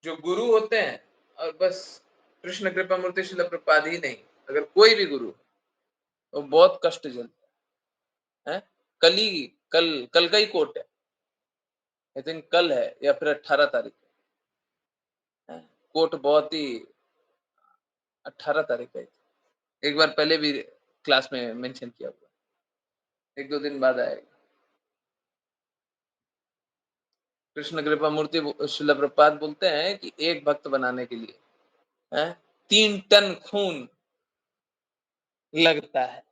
जो गुरु होते हैं, और बस कृष्ण कृपा मूर्ति शिला प्रभुपाद ही नहीं, अगर कोई भी गुरु तो बहुत कष्ट झेलता है। कल का ही कोट है, आई थिंक कल है या फिर 18 तारीख है। कोट बहुत ही 18 तारीख है, एक बार पहले भी क्लास में मेंशन किया हुआ, एक दो दिन बाद आएगा। कृष्ण कृपा मूर्ति शिला प्रभुपाद बोलते हैं कि एक भक्त बनाने के लिए 3 टन खून लगता है?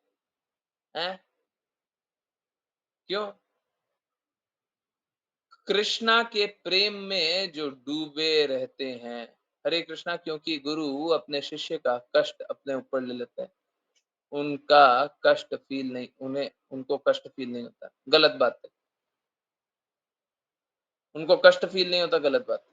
क्यों? कृष्णा के प्रेम में जो डूबे रहते हैं। हरे कृष्णा, क्योंकि गुरु अपने शिष्य का कष्ट अपने ऊपर ले लेते हैं, उनका कष्ट फील नहीं, उनको कष्ट फील नहीं होता, गलत बात है। उनको कष्ट फील नहीं होता, गलत बात है।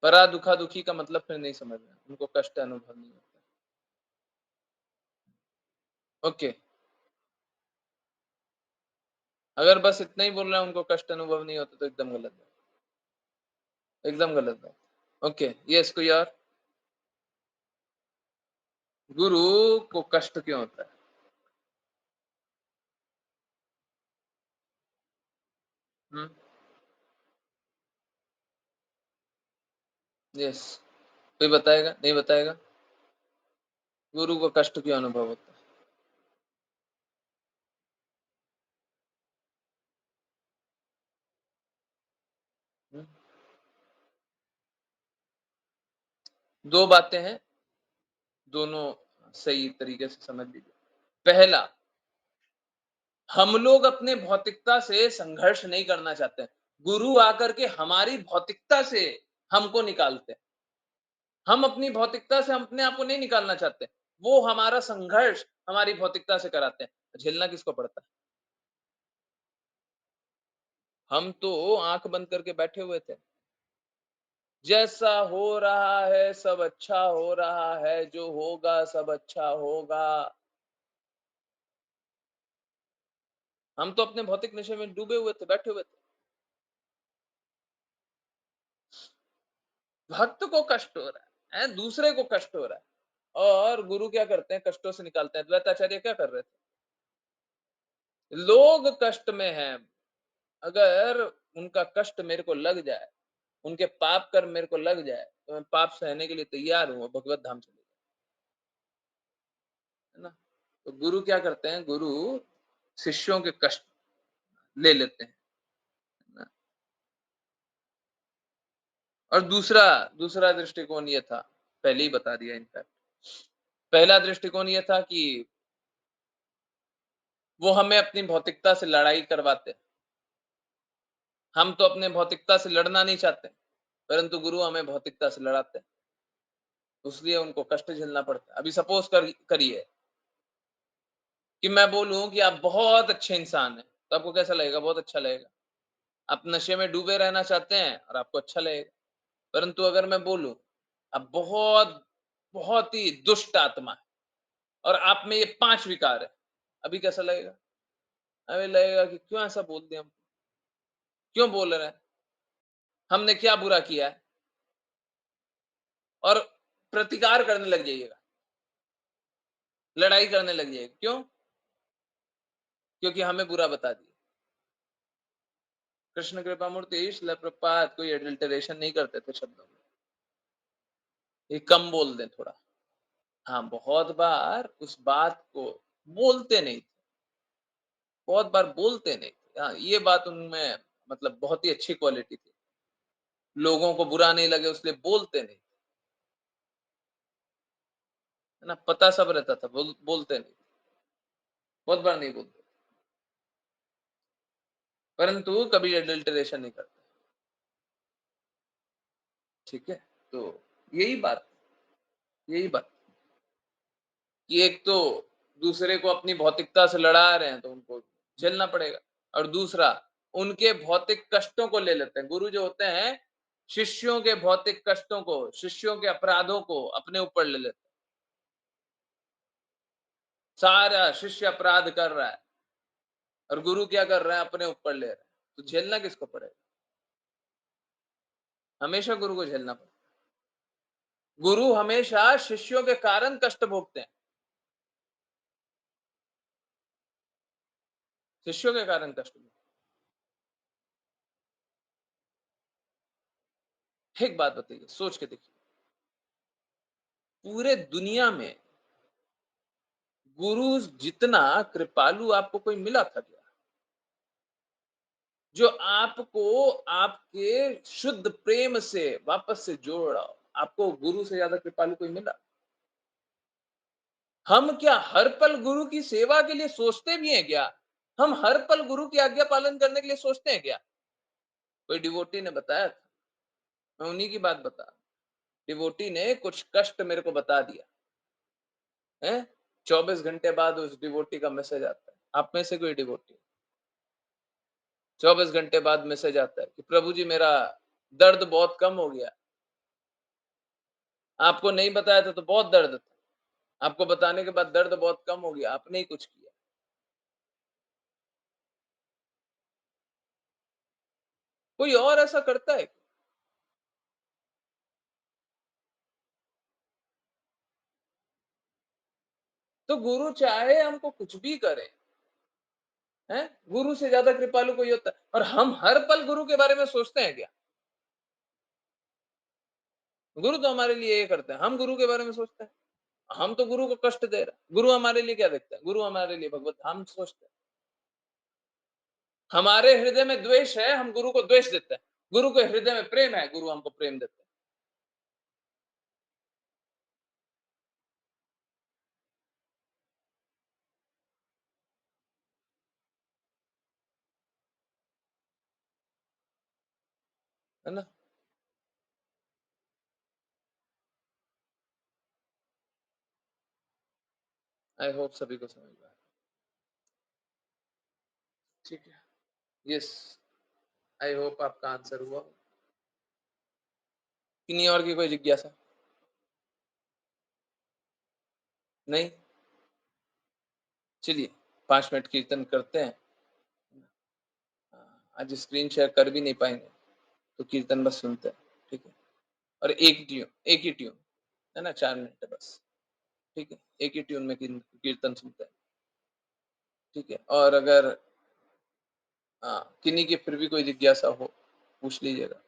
परा दुखा दुखी का मतलब फिर नहीं समझ रहे, उनको कष्ट अनुभव नहीं होता। ओके, अगर बस इतना ही बोल रहे हैं उनको कष्ट अनुभव नहीं होता, तो एकदम गलत बात, एकदम गलत बात। ओके, यस, कोई और? गुरु को कष्ट क्यों होता है? यस, कोई बताएगा? नहीं बताएगा? गुरु को कष्ट क्यों अनुभव होता है? दो बातें हैं, दोनों सही तरीके से समझ लीजिए। पहला, हम लोग अपने भौतिकता से संघर्ष नहीं करना चाहते हैं, गुरु आकर के हमारी भौतिकता से हमको निकालते हैं। हम अपनी भौतिकता से अपने आप को नहीं निकालना चाहते, वो हमारा संघर्ष हमारी भौतिकता से कराते हैं। झेलना किसको पड़ता है? हम तो आंख बंद करके बैठे हुए थे, जैसा हो रहा है सब अच्छा हो रहा है, जो होगा सब अच्छा होगा। हम तो अपने भौतिक नशे में डूबे हुए थे, बैठे हुए थे। भक्त को कष्ट हो रहा है, दूसरे को कष्ट हो रहा है, और गुरु क्या करते हैं? कष्टों से निकालते हैं। द्वैताचार्य क्या कर रहे थे? लोग कष्ट में हैं, अगर उनका कष्ट मेरे को लग जाए, उनके पाप कर्म मेरे को लग जाए, तो मैं पाप सहने के लिए तैयार हूं, भगवत धाम चले जाए, है ना? तो गुरु क्या करते हैं, गुरु शिष्यों के कष्ट ले लेते हैं ना। और दूसरा दृष्टिकोण ये था, पहले ही बता दिया इनफैक्ट। पहला दृष्टिकोण ये था कि वो हमें अपनी भौतिकता से लड़ाई करवाते। हम तो अपने भौतिकता से लड़ना नहीं चाहते, परंतु गुरु हमें भौतिकता से लड़ाते हैं, इसलिए उनको कष्ट झेलना पड़ता है। अभी सपोज करिए कि मैं बोलूं कि आप बहुत अच्छे इंसान हैं, तो आपको कैसा लगेगा? बहुत अच्छा लगेगा। आप नशे में डूबे रहना चाहते हैं और आपको अच्छा लगेगा। परंतु अगर मैं बोलूं आप बहुत बहुत ही दुष्ट आत्मा है और आप में ये 5 विकार है, अभी कैसा लगेगा? हमें लगेगा कि क्यों ऐसा बोल दिया, हम क्यों बोल रहे हैं, हमने क्या बुरा किया है, और प्रतिकार करने लग जाइएगा, लड़ाई करने लग जाइएगा। क्यों? क्योंकि हमें बुरा बता दिया। कृष्ण कृपा मूर्ति श्रील प्रभुपाद कोई एडल्टरेशन नहीं करते थे शब्दों में, ये कम बोल दें थोड़ा। हाँ, बहुत बार उस बात को बोलते नहीं थे, बहुत बार बोलते नहीं थे। हाँ, ये बात उनमें मतलब बहुत ही अच्छी क्वालिटी थी, लोगों को बुरा नहीं लगे इसलिए बोलते नहीं, है ना। पता सब रहता था, बोलते नहीं, बहुत बार नहीं बोलते, परंतु कभी एडल्टरेशन नहीं करते। ठीक है, तो यही बात कि एक तो दूसरे को अपनी भौतिकता से लड़ा रहे हैं तो उनको झेलना पड़ेगा, और दूसरा उनके भौतिक कष्टों को ले लेते हैं। गुरु जो होते हैं शिष्यों के भौतिक कष्टों को, शिष्यों के अपराधों को अपने ऊपर ले लेते हैं। सारा शिष्य अपराध कर रहा है और गुरु क्या कर रहा है? अपने ऊपर ले रहा है, तो झेलना किसको पड़ेगा? हमेशा गुरु को झेलना पड़ेगा। गुरु हमेशा शिष्यों के कारण कष्ट भोगते हैं, शिष्यों के कारण कष्ट भोगते हैं। एक बात बताइए, सोच के देखिए, पूरे दुनिया में गुरु जितना कृपालु आपको कोई मिला था क्या? जो आपको आपके शुद्ध प्रेम से वापस से जोड़ रहा हो, आपको गुरु से ज्यादा कृपालु कोई मिला? हम क्या हर पल गुरु की सेवा के लिए सोचते भी हैं क्या? हम हर पल गुरु की आज्ञा पालन करने के लिए सोचते हैं क्या? कोई डिवोटी ने बताया था, मैं उन्हीं की बात बता, डिवोटी ने कुछ कष्ट मेरे को बता दिया है। 24 घंटे बाद उस डिवोटी का मैसेज आता है, आप में से कोई डिवोटी 24 घंटे बाद मैसेज आता है कि प्रभु जी मेरा दर्द बहुत कम हो गया, आपको नहीं बताया था तो बहुत दर्द था, आपको बताने के बाद दर्द बहुत कम हो गया, आपने ही कुछ किया। कोई और ऐसा करता है? तो गुरु चाहे हमको कुछ भी करे, हैं, गुरु से ज्यादा कृपालु कोई होता है? और हम हर पल गुरु के बारे में सोचते हैं क्या? गुरु तो हमारे लिए ये करते हैं, हम गुरु के बारे में सोचते हैं? हम तो गुरु को कष्ट दे रहे हैं, गुरु हमारे लिए क्या देखता है? गुरु हमारे लिए भगवत धाम सोचते हैं। हमारे हृदय में द्वेष है, हम गुरु को द्वेष देते हैं, गुरु के हृदय में प्रेम है, गुरु हमको प्रेम देते हैं। है ना? आई होप सभी को समझ में आया। ठीक है, यस, आई होप आपका आंसर हुआ। किन्हीं और की कोई जिज्ञासा? नहीं? चलिए 5 मिनट कीर्तन करते हैं। आज स्क्रीन शेयर कर भी नहीं पाएंगे तो कीर्तन बस सुनते हैं, ठीक है। और एक ही ट्यून, है ना, 4 मिनट है बस, ठीक है। एक ही ट्यून में कीर्तन सुनते हैं, ठीक है। और अगर किन्हीं की फिर भी कोई जिज्ञासा हो पूछ लीजिएगा,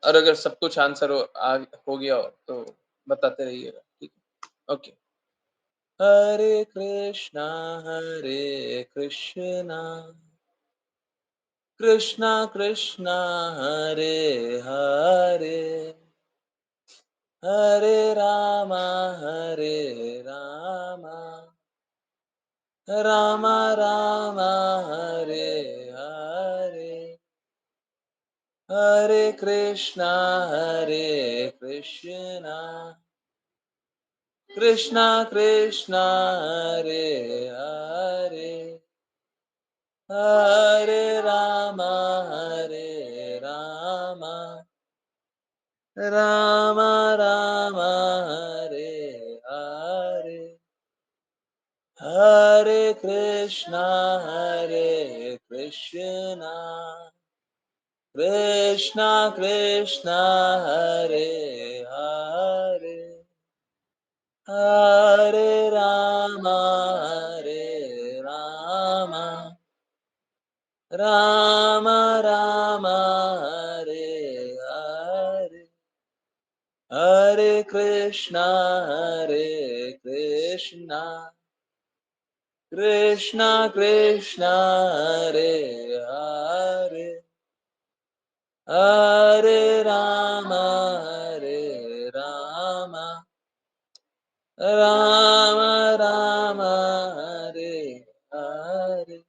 और अगर सब कुछ आंसर हो गया हो तो बताते रहिएगा, ठीक है। Okay. Hare Krishna, Krishna Krishna, Hare Hare, Hare Rama, Rama Rama, Hare Hare, Hare Krishna, Krishna Krishna, Hare Hare, Hare Rama, Rama Rama, Hare Hare, Hare Krishna, Krishna Krishna, Hare Hare, Hare Rama, Rama Rama, Hare Hare, Hare Krishna, Krishna Krishna, Hare Hare, Hare Rama, Rama Rama, Hare Hare,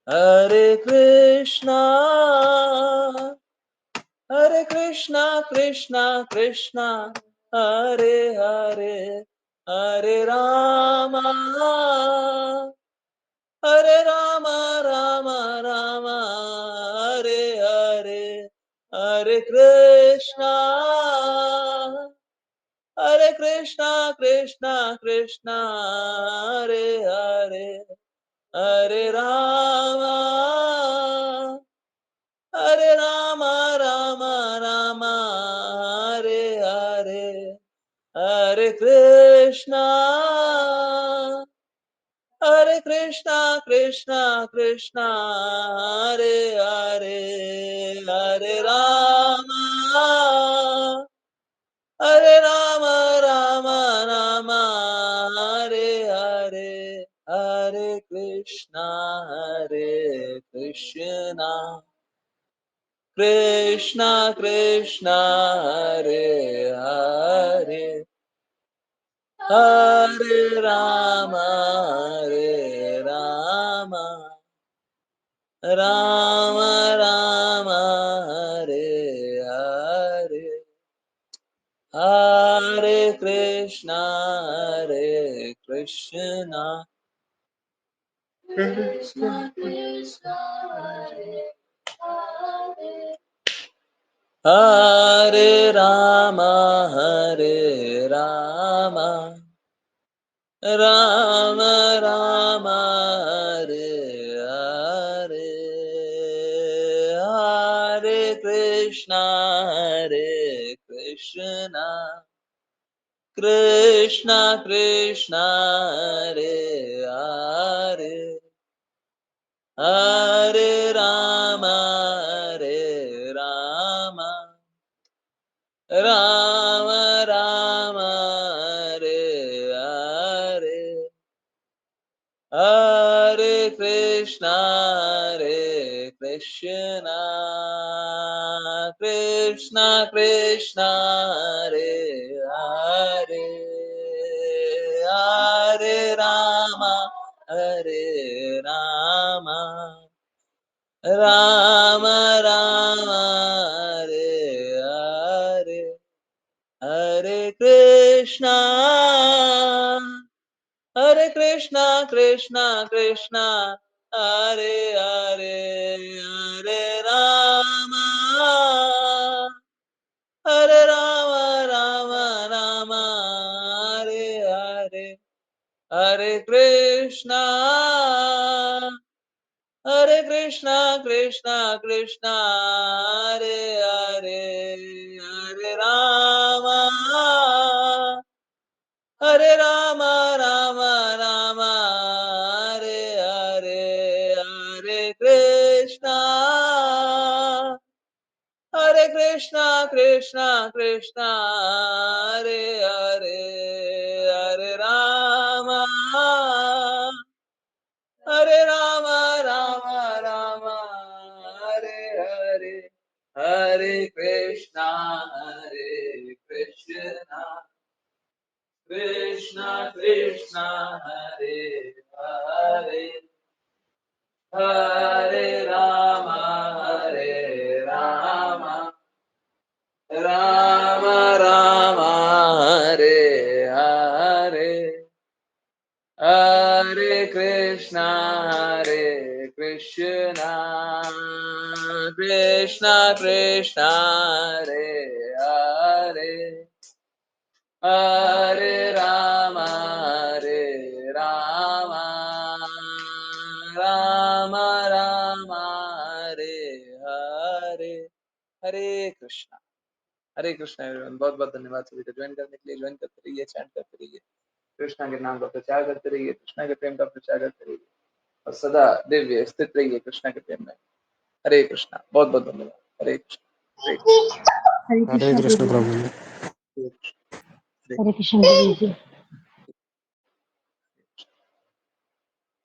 Hare Krishna, Krishna Krishna, Hare Hare, Hare Rama, Rama Rama, Hare Hare, Hare Krishna, Krishna Krishna, Hare Hare, Hare Rama, Rama Rama, Hare Hare, Hare Krishna, Krishna Krishna, Hare Hare, Hare Rama, Rama Rama, Hare Hare, Hare Krishna, Krishna Krishna, Hare Hare, Hare Rama, Rama Rama, Hare Hare, Hare Krishna, Krishna Krishna, Hare Rama, Rama Rama, Hare Hare, Hare Krishna, Krishna Krishna, Hare Hare, Hare Rama, Rama Rama, Hare Hare, Hare Krishna, Krishna Krishna, Hare Hare, Hare Rama, Rama Rama, Hare Hare, Hare Krishna, Krishna Krishna, Hare Hare, Hare Rama, Rama Rama, Hare Hare, Hare Krishna, Krishna Krishna, Hare Hare, Hare Rama, Rama Rama, Hare Hare, Hare Krishna, Krishna Krishna, Hare Hare, Hare Rama, हरे राम राम राम हरे हरे, हरे कृष्णा कृष्णा कृष्णा हरे हरे, हरे राम राम राम हरे हरे, हरे कृष्णा कृष्णा कृष्णा हरे हरे, हरे राम राम राम राम हरे हरे, हरे कृष्णा। हरे कृष्णा एवरीवन, बहुत बहुत धन्यवाद सभी को ज्वाइन करने के लिए। ज्वाइन करते रहिए, चैंट करते रहिए, कृष्णा के नाम का प्रचार करते रहिए, कृष्णा के प्रेम का प्रचार करते रहिए और सदा दिव्य स्थित रहिए कृष्णा के प्रेम में। हरे कृष्णा, बहुत बहुत धन्यवाद। हरे कृष्णा, हरे हरे हरे कृष्ण कृष्ण प्रभु जी। प्रभु जी। कृष्णा, हरे कृष्णा। हरे कृष्ण प्रभु जी।